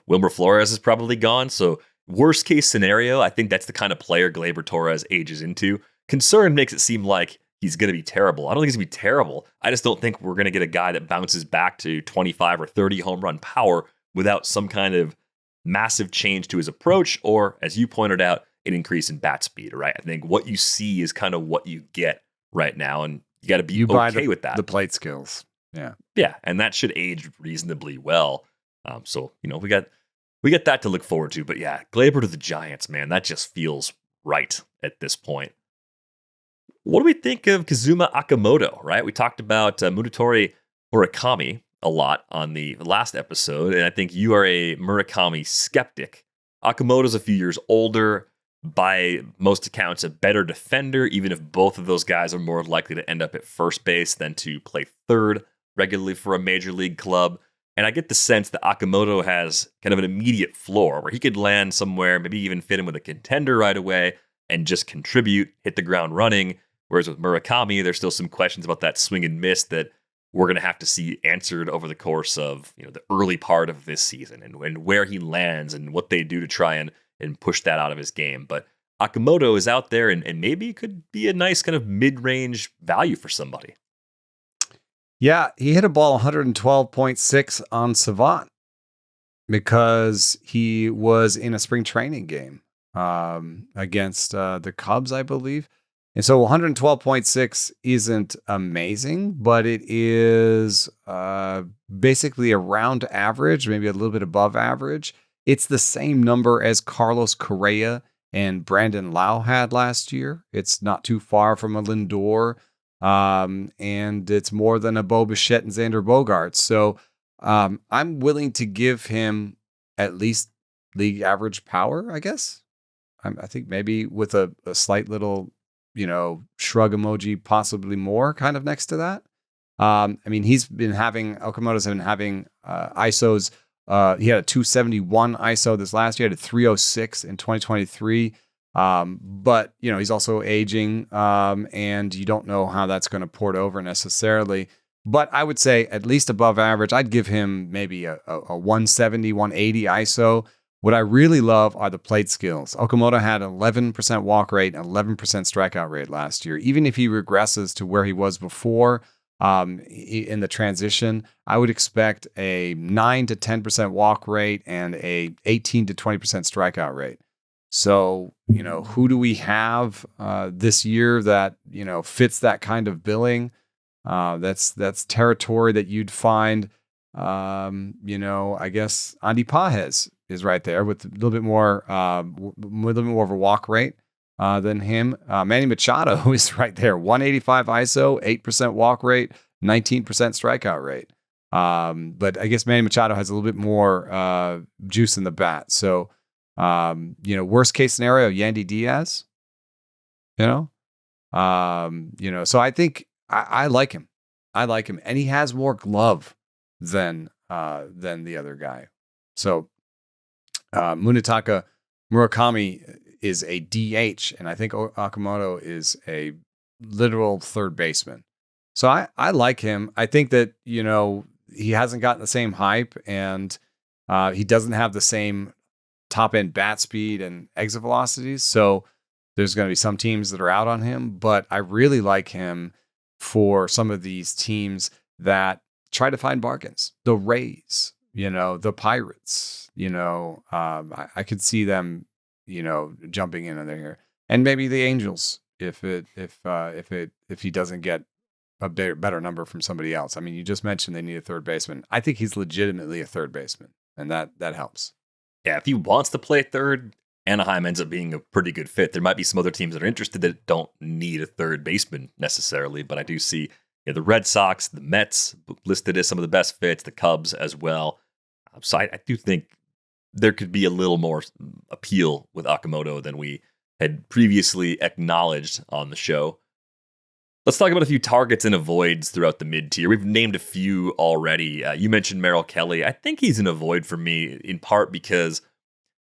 Wilmer Flores is probably gone. So worst case scenario, I think that's the kind of player Gleyber Torres ages into. Concern makes it seem like he's going to be terrible. I don't think he's going to be terrible. I just don't think we're going to get a guy that bounces back to 25 or 30 home run power without some kind of massive change to his approach, or as you pointed out, an increase in bat speed, right? I think what you see is kind of what you get right now, and you got to be okay with that. The plate skills. Yeah. Yeah, and that should age reasonably well. So, we got that to look forward to. But yeah, Gleyber to the Giants, man, that just feels right at this point. What do we think of Kazuma Okamoto, right? We talked about Mudatori Murakami a lot on the last episode, and I think you are a Murakami skeptic. Okamoto's a few years older, by most accounts a better defender, even if both of those guys are more likely to end up at first base than to play third regularly for a major league club. And I get the sense that Okamoto has kind of an immediate floor where he could land somewhere, maybe even fit in with a contender right away and just contribute, hit the ground running. Whereas with Murakami, there's still some questions about that swing and miss that we're going to have to see answered over the course of the early part of this season and where he lands and what they do to try and push that out of his game. But Okamoto is out there and maybe could be a nice kind of mid-range value for somebody. Yeah, he hit a ball 112.6 on Savant because he was in a spring training game against the Cubs, I believe. And so 112.6 isn't amazing, but it is basically around average, maybe a little bit above average. It's the same number as Carlos Correa and Brandon Lau had last year. It's not too far from a Lindor. And it's more than a Bo Bichette and Xander Bogaerts. So I'm willing to give him at least league average power, I guess. I think maybe with a slight little, shrug emoji, possibly more kind of next to that. Okamoto's been having ISOs. He had a 271 ISO this last year, he had a 306 in 2023. But he's also aging, and you don't know how that's going to port over necessarily. But I would say at least above average. I'd give him maybe a 170, 180 ISO. What I really love are the plate skills. Okamoto had 11% walk rate and 11% strikeout rate last year. Even if he regresses to where he was before in the transition, I would expect a 9 to 10% walk rate and a 18 to 20% strikeout rate. So, who do we have this year that, fits that kind of billing? That's territory that you'd find, I guess Andy Pages is right there with a little bit more of a walk rate than him. Manny Machado is right there, 185 ISO, 8% walk rate, 19% strikeout rate. But I guess Manny Machado has a little bit more juice in the bat. So, worst case scenario, Yandy Diaz, so I think I like him. I like him. And he has more glove than the other guy. So, Munetaka Murakami is a DH, and I think Okamoto is a literal third baseman. So I like him. I think that, he hasn't gotten the same hype, and he doesn't have the same top end bat speed and exit velocities. So there's going to be some teams that are out on him, but I really like him for some of these teams that try to find bargains. The Rays, the Pirates, I could see them, jumping in there, and maybe the Angels if he doesn't get a better number from somebody else. I mean, you just mentioned they need a third baseman. I think he's legitimately a third baseman, and that helps. Yeah, if he wants to play third, Anaheim ends up being a pretty good fit. There might be some other teams that are interested that don't need a third baseman necessarily, but I do see the Red Sox, the Mets listed as some of the best fits, the Cubs as well. So I do think there could be a little more appeal with Okamoto than we had previously acknowledged on the show. Let's talk about a few targets and avoids throughout the mid-tier. We've named a few already. You mentioned Merrill Kelly. I think he's an avoid for me, in part because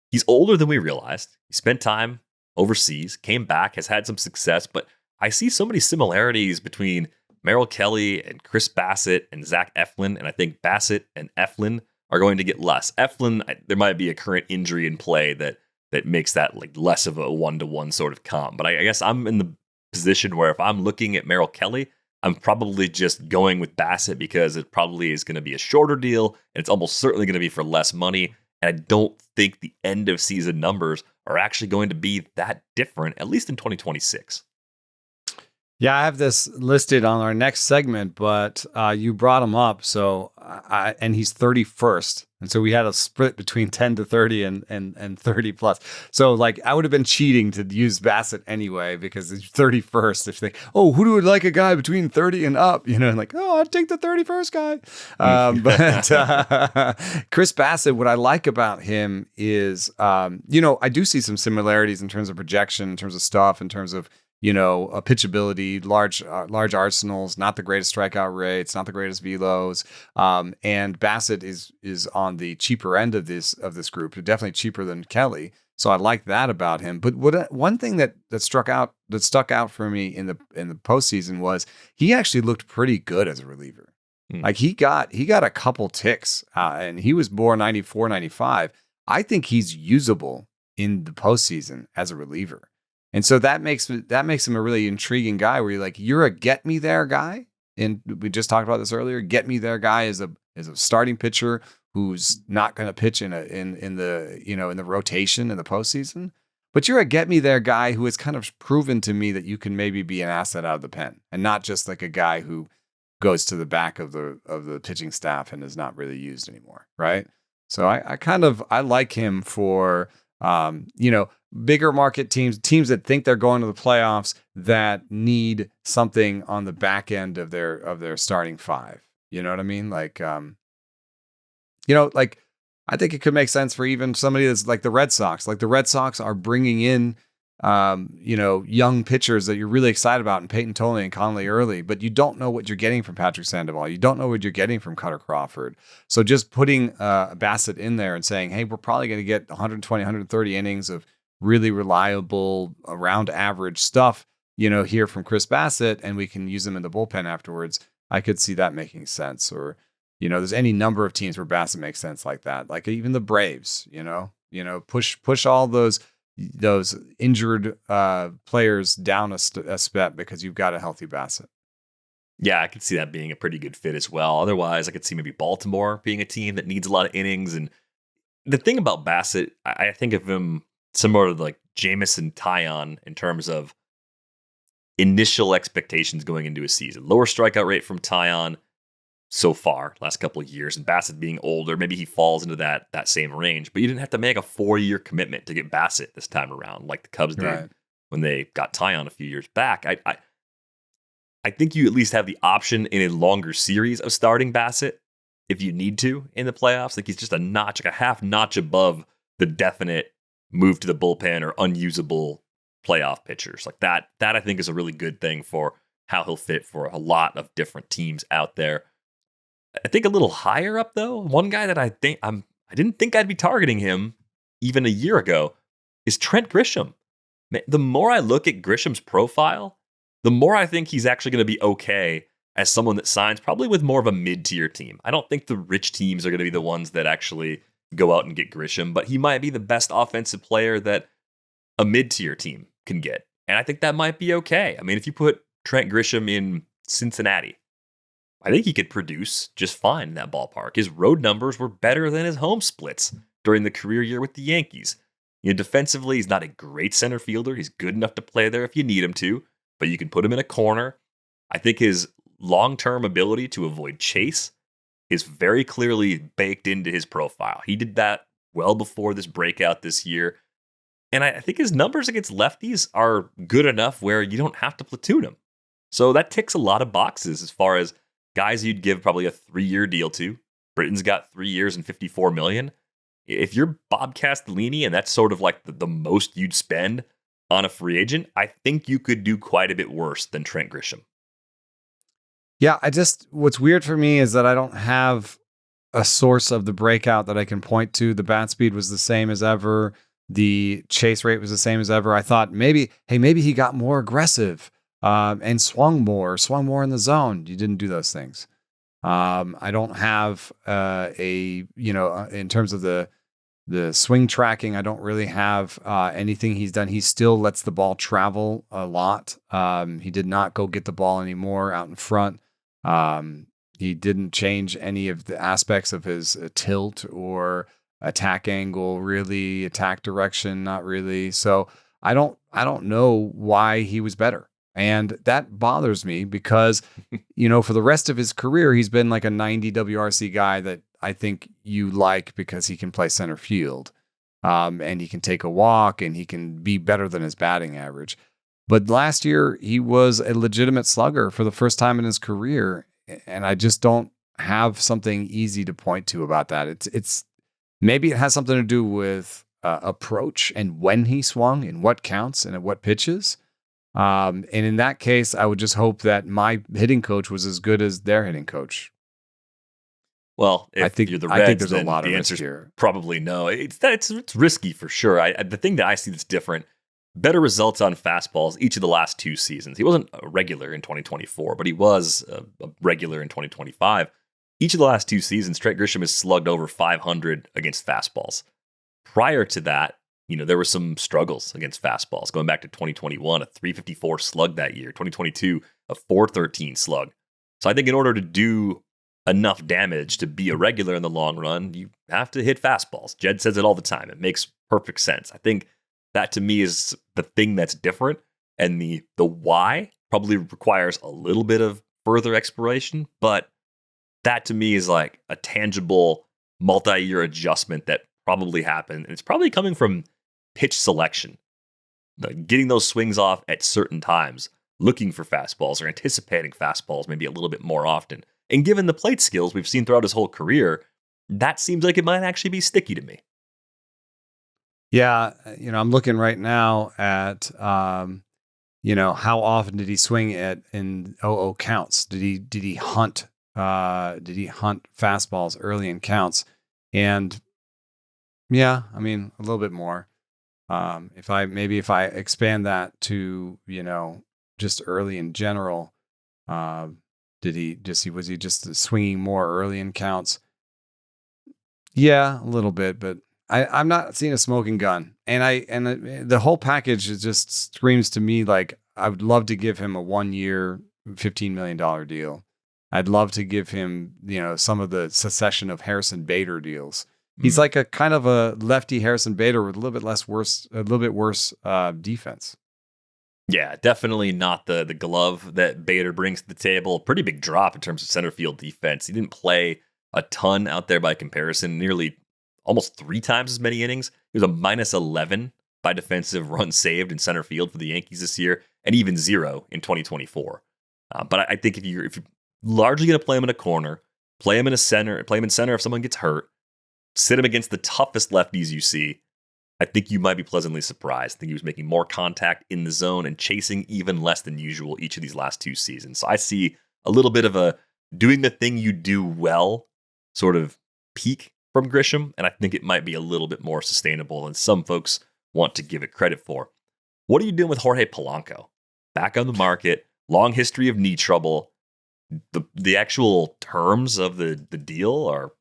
he's older than we realized. He spent time overseas, came back, has had some success, but I see so many similarities between Merrill Kelly and Chris Bassett and Zach Eflin, and I think Bassett and Eflin are going to get less. Eflin, there might be a current injury in play that makes that like less of a one-to-one sort of comp, but I guess I'm in the position where if I'm looking at Merrill Kelly, I'm probably just going with Bassett because it probably is going to be a shorter deal, and it's almost certainly going to be for less money. And I don't think the end of season numbers are actually going to be that different, at least in 2026. Yeah, I have this listed on our next segment, but you brought him up. So, and he's 31st. And so we had a split between 10 to 30 and 30 plus. So like I would have been cheating to use Bassett anyway, because it's 31st. If they, who would like a guy between 30 and up, and like, I'd take the 31st guy. But Chris Bassett, what I like about him is, I do see some similarities in terms of projection, in terms of stuff, in terms of, pitchability, large arsenals, not the greatest strikeout rates, not the greatest velos. And Bassett is on the cheaper end of this group, definitely cheaper than Kelly. So I like that about him. But one thing that stuck out for me in the postseason was he actually looked pretty good as a reliever. Like he got a couple ticks, and he was more 94, 95. I think he's usable in the postseason as a reliever. And so that makes him a really intriguing guy where you're like, you're a get me there guy. And we just talked about this earlier. Get me there guy is a starting pitcher who's not going to pitch in the rotation in the postseason. But you're a get me there guy who has kind of proven to me that you can maybe be an asset out of the pen and not just like a guy who goes to the back of the pitching staff and is not really used anymore. Right. So I like him for, bigger market teams that think they're going to the playoffs that need something on the back end of their starting five. You know what I mean? Like, I think it could make sense for even somebody that's like the Red Sox. Like the Red Sox are bringing in, young pitchers that you're really excited about, and Peyton Toley and Conley early, but you don't know what you're getting from Patrick Sandoval. You don't know what you're getting from Cutter Crawford. So just putting Bassett in there and saying, hey, we're probably going to get 120, 130 innings of really reliable, around average stuff, here from Chris Bassett, and we can use him in the bullpen afterwards. I could see that making sense. Or, there's any number of teams where Bassett makes sense like that. Like even the Braves, push all those injured players down a step because you've got a healthy Bassett. Yeah, I could see that being a pretty good fit as well. Otherwise, I could see maybe Baltimore being a team that needs a lot of innings. And the thing about Bassett, I think of him similar to like Jamison Tyon in terms of initial expectations going into a season. Lower strikeout rate from Tyon so far, last couple of years, and Bassett being older, maybe he falls into that same range. But you didn't have to make a 4-year commitment to get Bassett this time around, like the Cubs did when they got Tyon a few years back. I think you at least have the option in a longer series of starting Bassett if you need to in the playoffs. Like he's just a notch, like a half notch above the definite move to the bullpen or unusable playoff pitchers. Like that I think is a really good thing for how he'll fit for a lot of different teams out there. I think a little higher up though, one guy that I didn't think I'd be targeting him even a year ago is Trent Grisham. The more I look at Grisham's profile, the more I think he's actually going to be okay as someone that signs probably with more of a mid-tier team. I don't think the rich teams are going to be the ones that actually go out and get Grisham, but he might be the best offensive player that a mid-tier team can get. And I think that might be okay. I mean, if you put Trent Grisham in Cincinnati, I think he could produce just fine in that ballpark. His road numbers were better than his home splits during the career year with the Yankees. Defensively, he's not a great center fielder. He's good enough to play there if you need him to, but you can put him in a corner. I think his long-term ability to avoid chase is very clearly baked into his profile. He did that well before this breakout this year. And I think his numbers against lefties are good enough where you don't have to platoon him. So that ticks a lot of boxes as far as guys you'd give probably a 3-year deal to. Britton's got 3 years and $54 million. If you're Bob Castellini and that's sort of like the most you'd spend on a free agent, I think you could do quite a bit worse than Trent Grisham. Yeah, what's weird for me is that I don't have a source of the breakout that I can point to. The bat speed was the same as ever. The chase rate was the same as ever. I thought maybe he got more aggressive and swung more in the zone. You didn't do those things. I don't have in terms of the swing tracking, I don't really have anything he's done. He still lets the ball travel a lot. He did not go get the ball anymore out in front. He didn't change any of the aspects of his tilt or attack angle, really, attack direction, not really. So I don't know why he was better. And that bothers me because, for the rest of his career, he's been like a 90 WRC guy that I think you like because he can play center field and he can take a walk and he can be better than his batting average. But last year, he was a legitimate slugger for the first time in his career. And I just don't have something easy to point to about that. It's maybe it has something to do with approach and when he swung and what counts and at what pitches. And in that case, I would just hope that my hitting coach was as good as their hitting coach. Well, if you're the Reds, I think there's then a lot the of answer's risk here. Probably no. It's risky for sure. The thing that I see that's different, better results on fastballs each of the last 2 seasons. He wasn't a regular in 2024, but he was a regular in 2025. Each of the last 2 seasons, Trent Grisham has slugged over 500 against fastballs. Prior to that, there were some struggles against fastballs going back to 2021, a 354 slug that year, 2022, a 413 slug. So I think in order to do enough damage to be a regular in the long run, you have to hit fastballs. Jed says it all the time. It makes perfect sense. I think that to me is the thing that's different, and the why probably requires a little bit of further exploration, but that to me is like a tangible multi-year adjustment that probably happened, and it's probably coming from pitch selection. Getting those swings off at certain times, looking for fastballs or anticipating fastballs maybe a little bit more often. And given the plate skills we've seen throughout his whole career, that seems like it might actually be sticky to me. Yeah, I'm looking right now at, how often did he swing it in 0-0 counts? Did he hunt? Did he hunt fastballs early in counts? And yeah, I mean a little bit more. If I expand that to just early in general, was he just swinging more early in counts? Yeah, a little bit, but I'm not seeing a smoking gun, and the whole package just screams to me like I would love to give him a 1-year, $15 million deal. I'd love to give him, some of the succession of Harrison Bader deals. He's like a kind of a lefty Harrison Bader with a little bit worse defense. Yeah, definitely not the glove that Bader brings to the table. Pretty big drop in terms of center field defense. He didn't play a ton out there by comparison, nearly almost 3 times as many innings. He was a -11 by defensive runs saved in center field for the Yankees this year, and even 0 in 2024. But I think if you're largely going to play him in a corner, play him in center if someone gets hurt, sit him against the toughest lefties you see, I think you might be pleasantly surprised. I think he was making more contact in the zone and chasing even less than usual each of these last 2 seasons. So I see a little bit of a doing the thing you do well sort of peak from Grisham, and I think it might be a little bit more sustainable than some folks want to give it credit for. What are you doing with Jorge Polanco? Back on the market, long history of knee trouble. The actual terms of the deal are,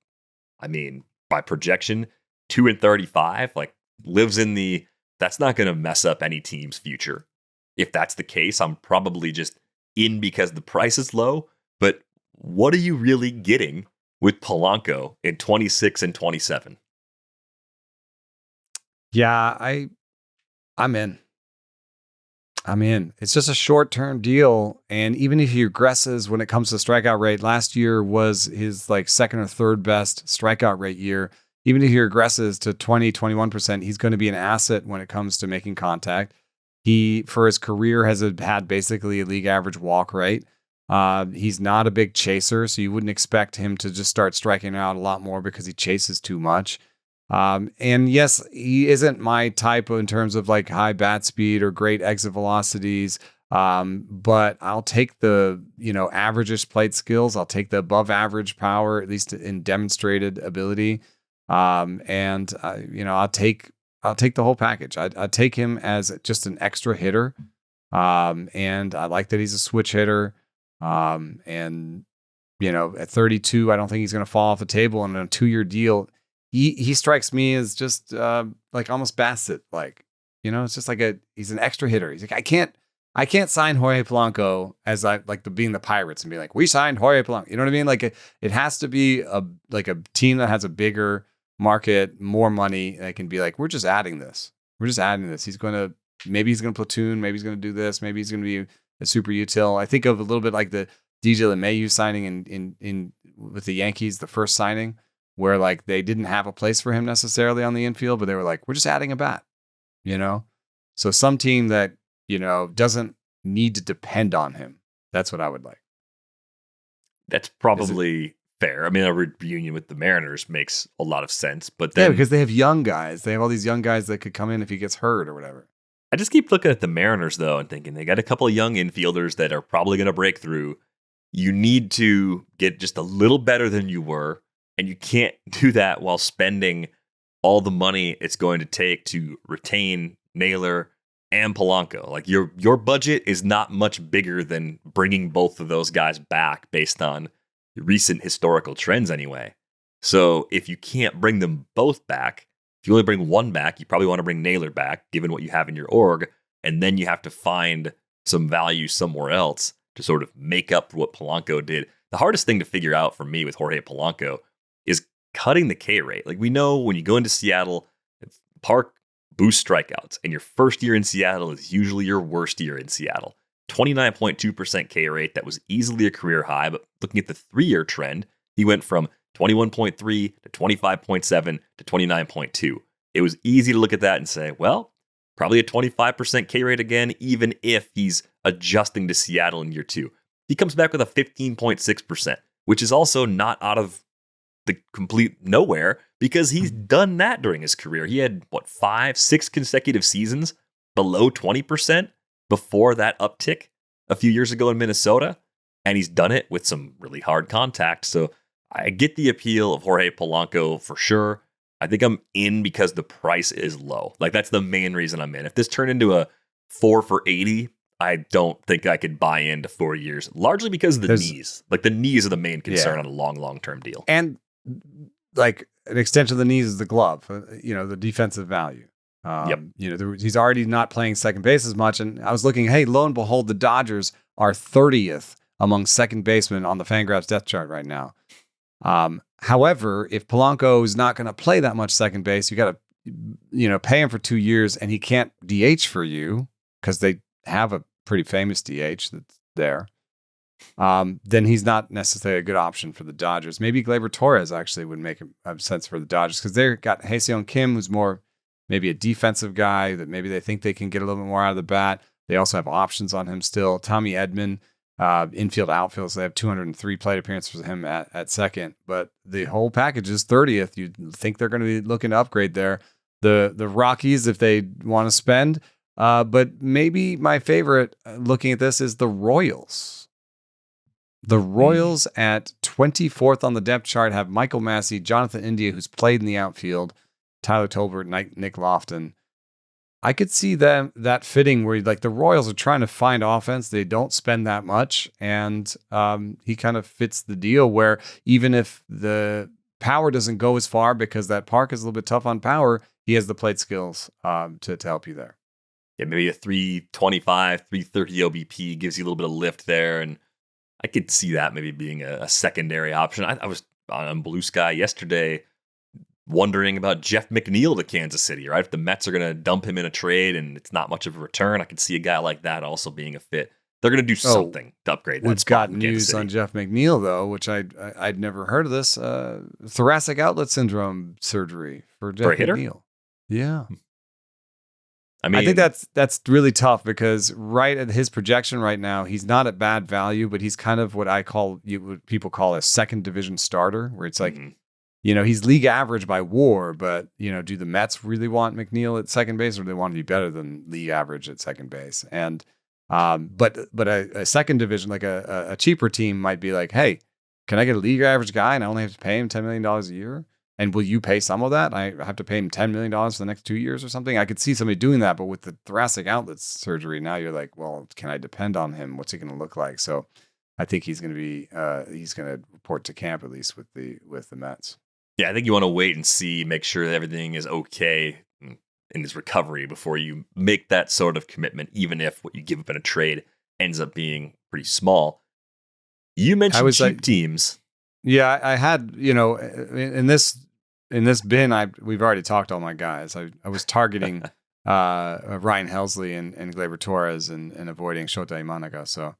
I mean, by projection, 2-35, like lives in that's not going to mess up any team's future. If that's the case, I'm probably just in because the price is low. But what are you really getting with Polanco in 26 and 27? Yeah, I'm in. It's just a short-term deal, and even if he regresses when it comes to strikeout rate, last year was his like second or third best strikeout rate year. Even if he regresses to 21%, he's going to be an asset when it comes to making contact. He, for his career, has had basically a league average walk rate. He's not a big chaser, so you wouldn't expect him to just start striking out a lot more because he chases too much. And yes, he isn't my type in terms of like high bat speed or great exit velocities. But I'll take the, average-ish plate skills. I'll take the above average power, at least in demonstrated ability. I'll take the whole package. I'd take him as just an extra hitter. And I like that he's a switch hitter. At 32, I don't think he's going to fall off the table. And on a 2-year deal, he strikes me as just like almost Bassett, like, it's just like he's an extra hitter. He's like, I can't sign Jorge Polanco as being the Pirates and be like, we signed Jorge Polanco. You know what I mean? Like it has to be a team that has a bigger market, more money. That can be like, we're just adding this. Maybe he's going to platoon. Maybe he's going to do this. Maybe he's going to be a super util. I think of a little bit like the DJ LeMahieu signing in with the Yankees, the first signing, where like they didn't have a place for him necessarily on the infield, but they were like, we're just adding a bat, So some team that, doesn't need to depend on him. That's what I would like. That's probably fair. I mean, a reunion with the Mariners makes a lot of sense, but then, yeah, because they have young guys. They have all these young guys that could come in if he gets hurt or whatever. I just keep looking at the Mariners though and thinking they got a couple of young infielders that are probably going to break through. You need to get just a little better than you were. And you can't do that while spending all the money it's going to take to retain Naylor and Polanco. Like your budget is not much bigger than bringing both of those guys back based on recent historical trends anyway. So if you can't bring them both back, If you only bring one back, you probably want to bring Naylor back, given what you have in your org, and then you have to find some value somewhere else to sort of make up for what Polanco did. The hardest thing to figure out for me with Jorge Polanco is cutting the K rate. Like, we know when you go into Seattle, Park boosts strikeouts, and your first year in Seattle is usually your worst year in Seattle. 29.2% K rate, that was easily a career high, but looking at the 3-year trend, he went from 21.3 to 25.7 to 29.2. It was easy to look at that and say, well, probably a 25% K rate again, even if he's adjusting to Seattle in year 2. He comes back with a 15.6%, which is also not out of the complete nowhere, because he's done that during his career. He had, 5-6 consecutive seasons below 20% before that uptick a few years ago in Minnesota, and he's done it with some really hard contact. So I get the appeal of Jorge Polanco for sure. I think I'm in because the price is low. Like, that's the main reason I'm in. If this turned into a 4 for 80, I don't think I could buy into 4 years, largely because of the knees. Like, the knees are the main concern on a long-term deal. And like an extension of the knees is the glove, the defensive value. He's already not playing second base as much. And I was looking, hey, lo and behold, the Dodgers are 30th among second basemen on the Fangraphs depth chart right now. However, if Polanco is not going to play that much second base, you got to, pay him for 2 years, and he can't DH for you because they have a pretty famous DH that's there. Then he's not necessarily a good option for the Dodgers. Maybe Gleyber Torres actually would make sense for the Dodgers, because they've got Hae-Seong Kim, who's more maybe a defensive guy that maybe they think they can get a little bit more out of the bat. They also have options on him still. Tommy Edman, infield, outfield, so they have 203 plate appearances for him at second. But the whole package is 30th. You'd think they're going to be looking to upgrade there. The Rockies, if they want to spend. But maybe my favorite looking at this is the Royals. The Royals at 24th on the depth chart have Michael Massey, Jonathan India, who's played in the outfield, Tyler Tolbert, Nick Lofton. I could see that fitting where like the Royals are trying to find offense. They don't spend that much. And he kind of fits the deal where even if the power doesn't go as far because that park is a little bit tough on power, he has the plate skills to help you there. Yeah, maybe a 325, 330 OBP gives you a little bit of lift there. And I could see that maybe being a secondary option. I was on Bluesky yesterday wondering about Jeff McNeil to Kansas City, right? If the Mets are going to dump him in a trade and it's not much of a return, I could see a guy like that also being a fit. They're going to do something to upgrade that. We've got news on Jeff McNeil, though, which I'd never heard of this. Thoracic outlet syndrome surgery for Jeff McNeil. Yeah. I think that's really tough because right at his projection right now, he's not at bad value, but he's kind of what people call a second division starter, where it's like, he's league average by WAR, but do the Mets really want McNeil at second base, or do they want to be better than league average at second base? And but a second division, like a cheaper team, might be like, hey, can I get a league average guy and I only have to pay him $10 million a year? And will you pay some of that? I have to pay him $10 million for the next 2 years or something. I could see somebody doing that, but with the thoracic outlet surgery, now you're like, well, can I depend on him? What's he going to look like? So I think he's going to be he's going to report to camp at least with the Mets. Yeah, I think you want to wait and see, make sure that everything is okay in his recovery before you make that sort of commitment, even if what you give up in a trade ends up being pretty small. You mentioned cheap teams. Yeah, I had, in this bin, we've already talked all my guys. I was targeting Ryan Helsley and Gleyber Torres and avoiding Shota Imanaga. So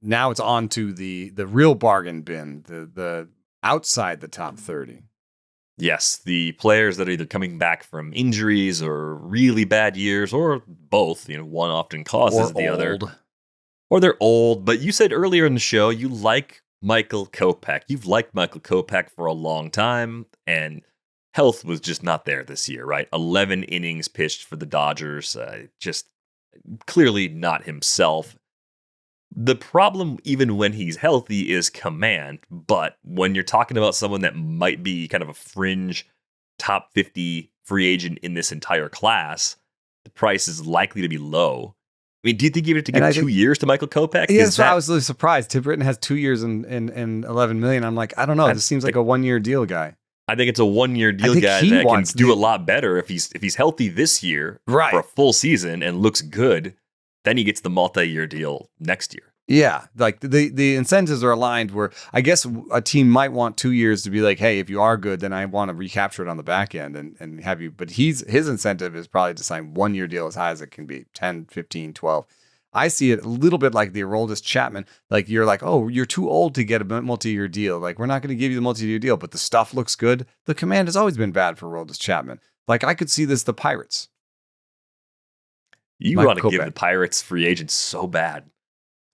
now it's on to the real bargain bin, the outside the top 30. Yes, the players that are either coming back from injuries or really bad years, or both. One often causes the other. Or they're old. But you said earlier in the show you like Michael Kopech. You've liked Michael Kopech for a long time, and health was just not there this year, right? 11 innings pitched for the Dodgers, just clearly not himself. The problem, even when he's healthy, is command. But when you're talking about someone that might be kind of a fringe top 50 free agent in this entire class, the price is likely to be low. I mean, do you think you have to give 2 years to Michael Kopech? Yeah, that's why I was really surprised. Tim Britton has 2 years and 11 million. I'm like, I don't know. This seems like a 1 year deal guy. I think it's a 1-year deal guy that can do a lot better if he's healthy this year for a full season and looks good. Then he gets the multi-year deal next year. Yeah, like the incentives are aligned where I guess a team might want 2 years to be like, hey, if you are good, then I want to recapture it on the back end and have you. But his incentive is probably to sign 1-year deal as high as it can be, 10, 15, 12. I see it a little bit like the Aroldis Chapman. Like you're like, oh, you're too old to get a multi-year deal. Like we're not going to give you the multi-year deal, but the stuff looks good. The command has always been bad for Aroldis Chapman. Like I could see this the Pirates. You want to give the Pirates free agents so bad.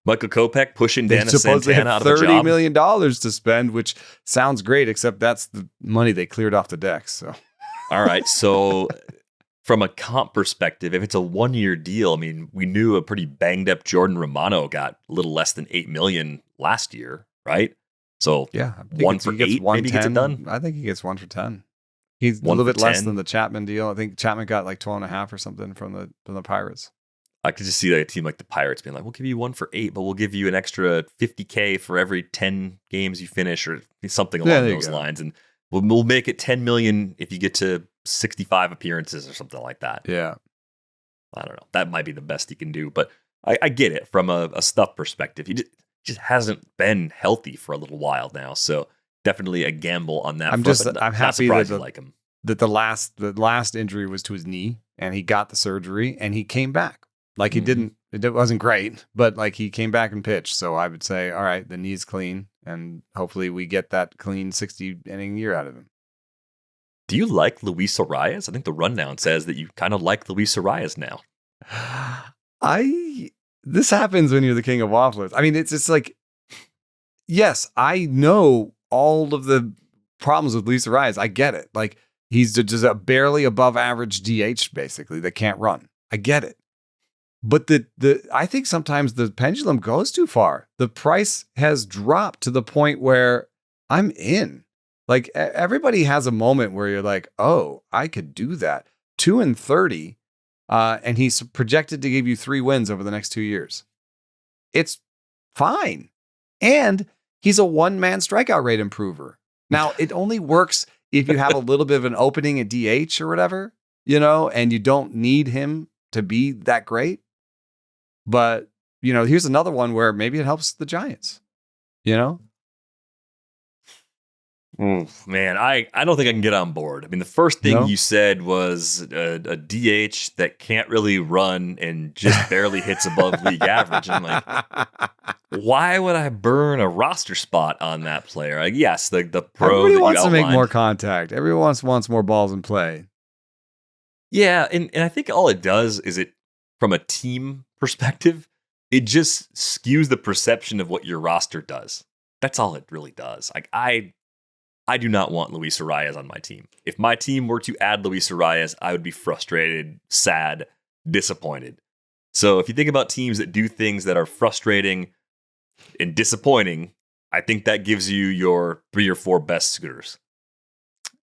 Michael Kopech pushing Dennis Santana out of a job. $30 million to spend, which sounds great, except that's the money they cleared off the decks. So, all right. So, from a comp perspective, if it's a 1-year deal, I mean, we knew a pretty banged up Jordan Romano got a little less than $8 million last year, right? So, yeah, 1 for 8, maybe gets it done. I think he gets 1 for 10. He's a little bit less than the Chapman deal. I think Chapman got like 12.5 or something from the Pirates. I could just see like a team like the Pirates being like, we'll give you 1 for 8, but we'll give you an extra $50K for every 10 games you finish or something along those lines. And we'll make it $10 million if you get to 65 appearances or something like that. Yeah. I don't know. That might be the best he can do, but I get it from a stuff perspective. He just hasn't been healthy for a little while now. So definitely a gamble on that. I'm happy that the last injury was to his knee and he got the surgery and he came back. Like he it wasn't great, but like he came back and pitched. So I would say, all right, the knee's clean and hopefully we get that clean 60 inning year out of him. Do you like Luis Arias? I think the rundown says that you kind of like Luis Arias now. This happens when you're the king of wafflers. I mean, it's just like, yes, I know all of the problems with Luis Arias. I get it. Like he's just a barely above average DH basically that can't run. I get it. But I think sometimes the pendulum goes too far. The price has dropped to the point where I'm in. Like everybody has a moment where you're like, oh, I could do that. 2-30, and he's projected to give you 3 wins over the next 2 years. It's fine. And he's a 1-man strikeout rate improver. Now, it only works if you have a little bit of an opening at DH or whatever, and you don't need him to be that great. But, here's another one where maybe it helps the Giants, Man, I don't think I can get on board. I mean, the first thing you said was a DH that can't really run and just barely hits above league average. I'm like, why would I burn a roster spot on that player? Like, yes, the pro. Everybody wants to make more contact. Everyone wants more balls in play. Yeah, and I think all it does is from a team perspective, it just skews the perception of what your roster does. That's all it really does. Like I do not want Luis Arias on my team. If my team were to add Luis Arias, I would be frustrated, sad, disappointed. So if you think about teams that do things that are frustrating and disappointing, I think that gives you your 3 or 4 best suitors.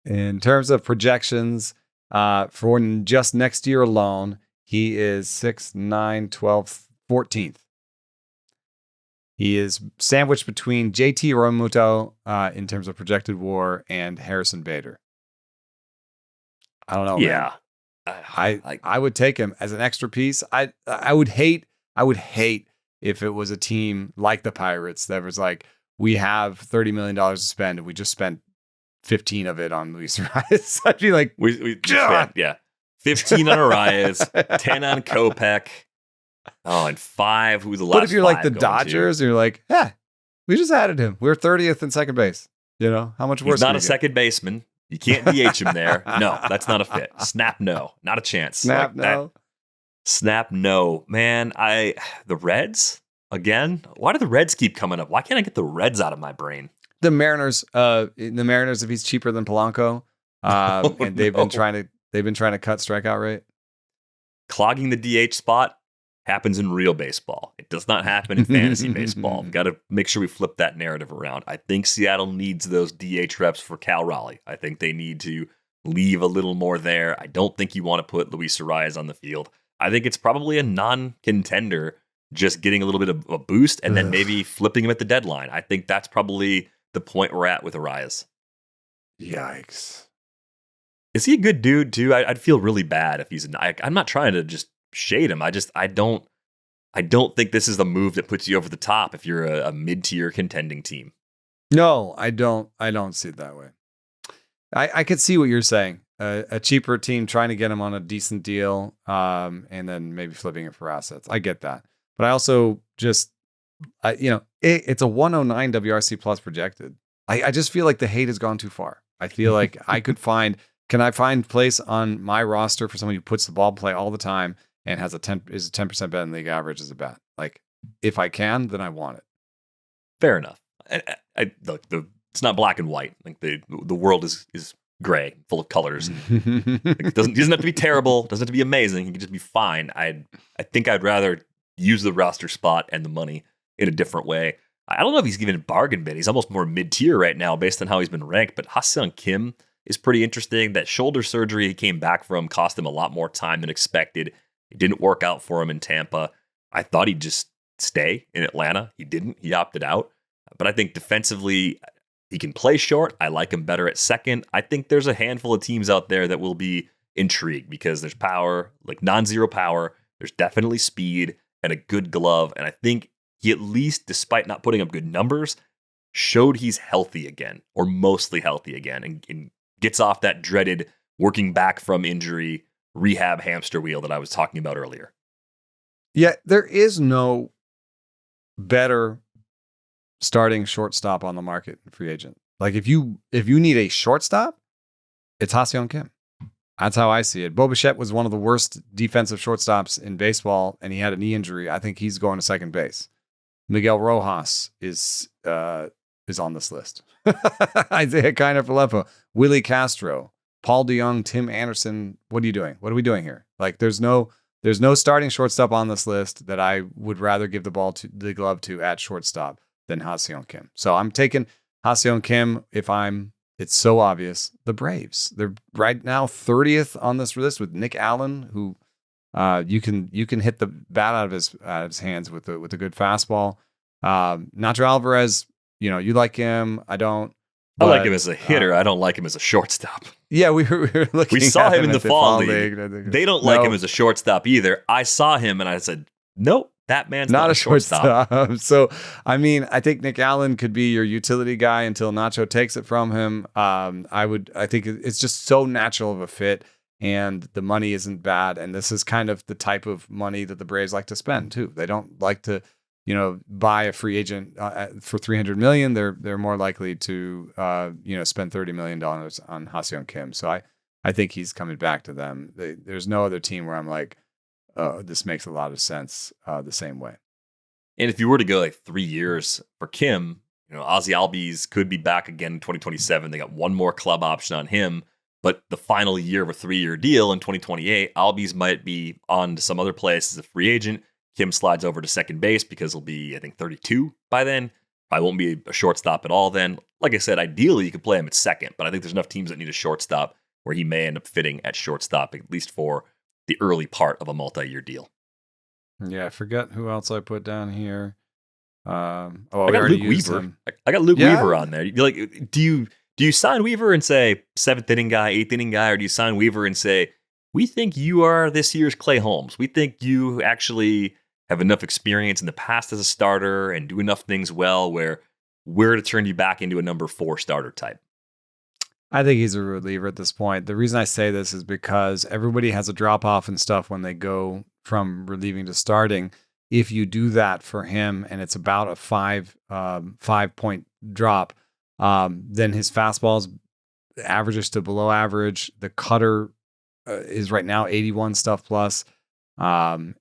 In terms of projections, for just next year alone, he is 6, 9, 12, 14th. He is sandwiched between JT Realmuto in terms of projected WAR and Harrison Bader. I don't know. Yeah, man. I would take him as an extra piece. I would hate if it was a team like the Pirates that was like, we have $30 million to spend and we just spent 15 of it on Luis Arias. I'd be like, we spent, 15 on Arias, 10 on Kopech. Oh, and 5. Who's the last? But if you're like the Dodgers, and you're like, we just added him. We're 30th in second base. How much worse? He's not a second baseman. You can't DH him there. No, that's not a fit. Snap, no, not a chance. Snap, no. Snap, no. Man, the Reds again. Why do the Reds keep coming up? Why can't I get the Reds out of my brain? The Mariners. If he's cheaper than Polanco, and they've been trying to cut strikeout rate. Clogging the DH spot happens in real baseball. It does not happen in fantasy baseball. We've got to make sure we flip that narrative around. I think Seattle needs those DH reps for Cal Raleigh. I think they need to leave a little more there. I don't think you want to put Luis Arias on the field. I think it's probably a non-contender, just getting a little bit of a boost and then maybe flipping him at the deadline. I think that's probably the point we're at with Arias. Yikes. Is he a good dude too? I'd feel really bad if he's. I'm not trying to just shade him. I don't think this is the move that puts you over the top if you're a mid-tier contending team. No, I don't see it that way. I could see what you're saying. A cheaper team trying to get him on a decent deal, and then maybe flipping it for assets. I get that. But I also just, it's a 109 WRC plus projected. I just feel like the hate has gone too far. I feel like can I find place on my roster for someone who puts the ball play all the time and has is a 10% bet in league average as a bet? Like, if I can, then I want it. Fair enough. Look, it's not black and white. Like the world is gray, full of colors. It doesn't have to be terrible. Doesn't have to be amazing. He can just be fine. I think I'd rather use the roster spot and the money in a different way. I don't know if he's given a bargain bin. He's almost more mid-tier right now based on how he's been ranked. But Ha-Seong Kim is pretty interesting. That shoulder surgery he came back from cost him a lot more time than expected. It didn't work out for him in Tampa. I thought he'd just stay in Atlanta. He didn't. He opted out. But I think defensively, he can play short. I like him better at second. I think there's a handful of teams out there that will be intrigued because there's power, like non-zero power. There's definitely speed and a good glove. And I think he at least, despite not putting up good numbers, showed he's healthy again, or mostly healthy again, and gets off that dreaded working back from injury rehab hamster wheel that I was talking about earlier. Yeah, there is no better starting shortstop on the market in free agent. Like if you need a shortstop, it's Ha-Seong Kim. That's how I see it. Bo Bichette was one of the worst defensive shortstops in baseball, and he had a knee injury. I think he's going to second base. Miguel Rojas is on this list. Isaiah Kiner-Falefa, Willie Castro, Paul DeYoung, Tim Anderson. What are you doing? What are we doing here? Like there's no starting shortstop on this list that I would rather give the glove to at shortstop than Ha-Seong Kim. So I'm taking Ha-Seong Kim it's so obvious. The Braves. They're right now 30th on this list with Nick Allen, who you can hit the bat out of his hands with a good fastball. Nacho Alvarez, you like him. I don't. I like him as a hitter. I don't like him as a shortstop. Yeah, we were looking. We saw him in the fall league. They don't like him as a shortstop either. I saw him and I said, nope. That man's not a shortstop. So, I mean, I think Nick Allen could be your utility guy until Nacho takes it from him. I think it's just so natural of a fit, and the money isn't bad. And this is kind of the type of money that the Braves like to spend too. They don't like to, buy a free agent for $300 million. They're more likely to, spend $30 million on Ha-Seong Kim. So I think he's coming back to them. There's no other team where I'm like, this makes a lot of sense the same way. And if you were to go like 3 years for Kim, Ozzy Albies could be back again in 2027. They got one more club option on him, but the final year of a 3-year deal in 2028, Albies might be on to some other place as a free agent. Kim slides over to second base because he'll be, I think, 32 by then. I won't be a shortstop at all then. Like I said, ideally you could play him at second, but I think there's enough teams that need a shortstop where he may end up fitting at shortstop, at least for the early part of a multi-year deal. Yeah, I forget who else I put down here. I got Luke Weaver. I got Luke Weaver on there. You're like, do you sign Weaver and say 7th inning guy, 8th inning guy, or do you sign Weaver and say, we think you are this year's Clay Holmes. We think you actually have enough experience in the past as a starter and do enough things well where we're to turn you back into a number 4 starter type. I think he's a reliever at this point. The reason I say this is because everybody has a drop off and stuff when they go from relieving to starting. If you do that for him and it's about a 5-point drop, then his fastball's averages to below average. The cutter is right now 81 stuff plus. And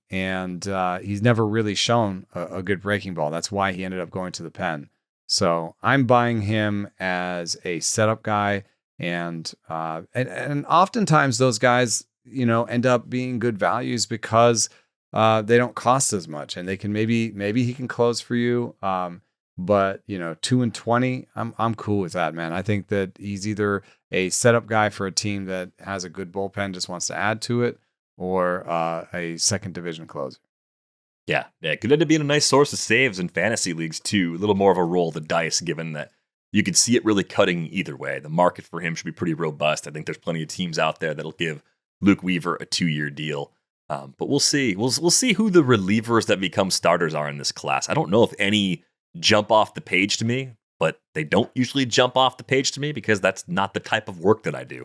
he's never really shown a good breaking ball. That's why he ended up going to the pen. So I'm buying him as a setup guy. And oftentimes those guys, end up being good values because they don't cost as much, and they can maybe he can close for you. But 2-20, I'm cool with that, man. I think that he's either a setup guy for a team that has a good bullpen, just wants to add to it, or a second division closer. Yeah, it could end up being a nice source of saves in fantasy leagues too. A little more of a roll of the dice, given that you could see it really cutting either way. The market for him should be pretty robust. I think there's plenty of teams out there that'll give Luke Weaver a 2-year deal. But we'll see. We'll see who the relievers that become starters are in this class. I don't know if any jump off the page to me, but they don't usually jump off the page to me because that's not the type of work that I do.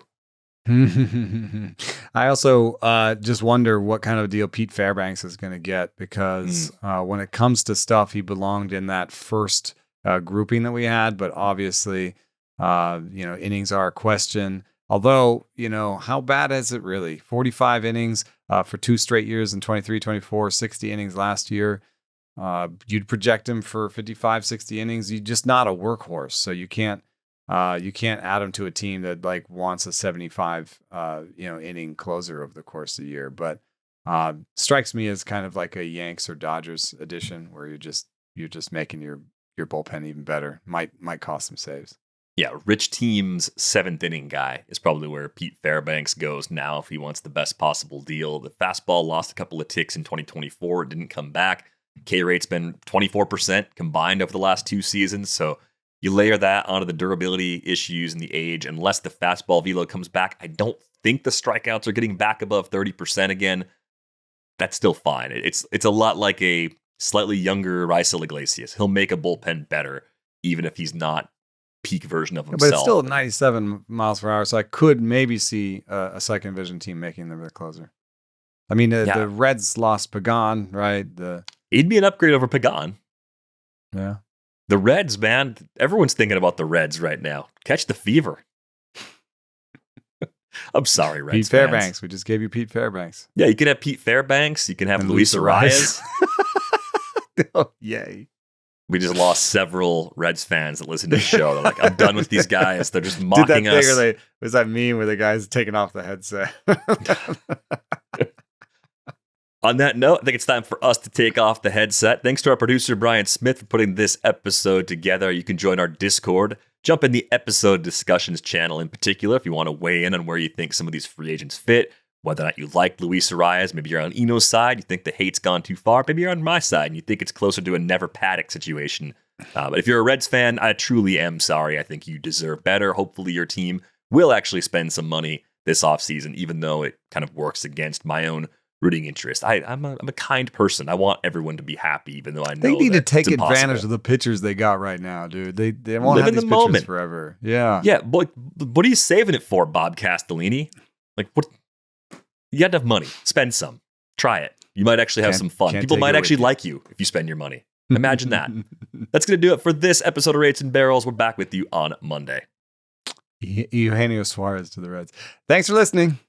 I also just wonder what kind of deal Pete Fairbanks is going to get, because when it comes to stuff, he belonged in that first grouping that we had, but obviously, innings are a question. Although, how bad is it really? 45 innings for 2 straight years in 23, 24, 60 innings last year. You'd project him for 55, 60 innings. He's just not a workhorse, so you can't add him to a team that like wants a 75 inning closer over the course of the year. But strikes me as kind of like a Yanks or Dodgers addition, where you're just making your bullpen even better. Might cost some saves. Yeah, Rich Team's 7th inning guy is probably where Pete Fairbanks goes now if he wants the best possible deal. The fastball lost a couple of ticks in 2024. It didn't come back. K rate's been 24% combined over the last 2 seasons. So you layer that onto the durability issues and the age. Unless the fastball velo comes back, I don't think the strikeouts are getting back above 30% again. That's still fine. It's a lot like a slightly younger Raisel Iglesias. He'll make a bullpen better, even if he's not peak version of himself. But it's still 97 miles per hour, so I could maybe see a second division team making them the closer. I mean, the Reds lost Pagan, right? He'd be an upgrade over Pagan. Yeah. The Reds, man, everyone's thinking about the Reds right now. Catch the fever. I'm sorry, Reds Pete Fairbanks. Fans. We just gave you Pete Fairbanks. Yeah, you can have Pete Fairbanks. You can have Luis Arias. Oh, yay. We just lost several Reds fans that listen to the show. They're like, I'm done with these guys. They're just mocking us. Was that meme where the guy's taking off the headset? On that note, I think it's time for us to take off the headset. Thanks to our producer, Brian Smith, for putting this episode together. You can join our Discord. Jump in the episode discussions channel in particular if you want to weigh in on where you think some of these free agents fit, whether or not you like Luis Arias. Maybe you're on Eno's side. You think the hate's gone too far. Maybe you're on my side and you think it's closer to a Never Paddock situation. But if you're a Reds fan, I truly am sorry. I think you deserve better. Hopefully your team will actually spend some money this offseason, even though it kind of works against my own rooting interest. I'm a kind person. I want everyone to be happy, even though I know they need to take advantage of the pitchers they got right now, dude. They won't have these pitchers forever. Yeah. Yeah, but what are you saving it for, Bob Castellini? Like, what? You got to have money. Spend some. Try it. You might actually have some fun. People might actually like you if you spend your money. Imagine that. That's going to do it for this episode of Rates and Barrels. We're back with you on Monday. Eugenio Suarez to the Reds. Thanks for listening.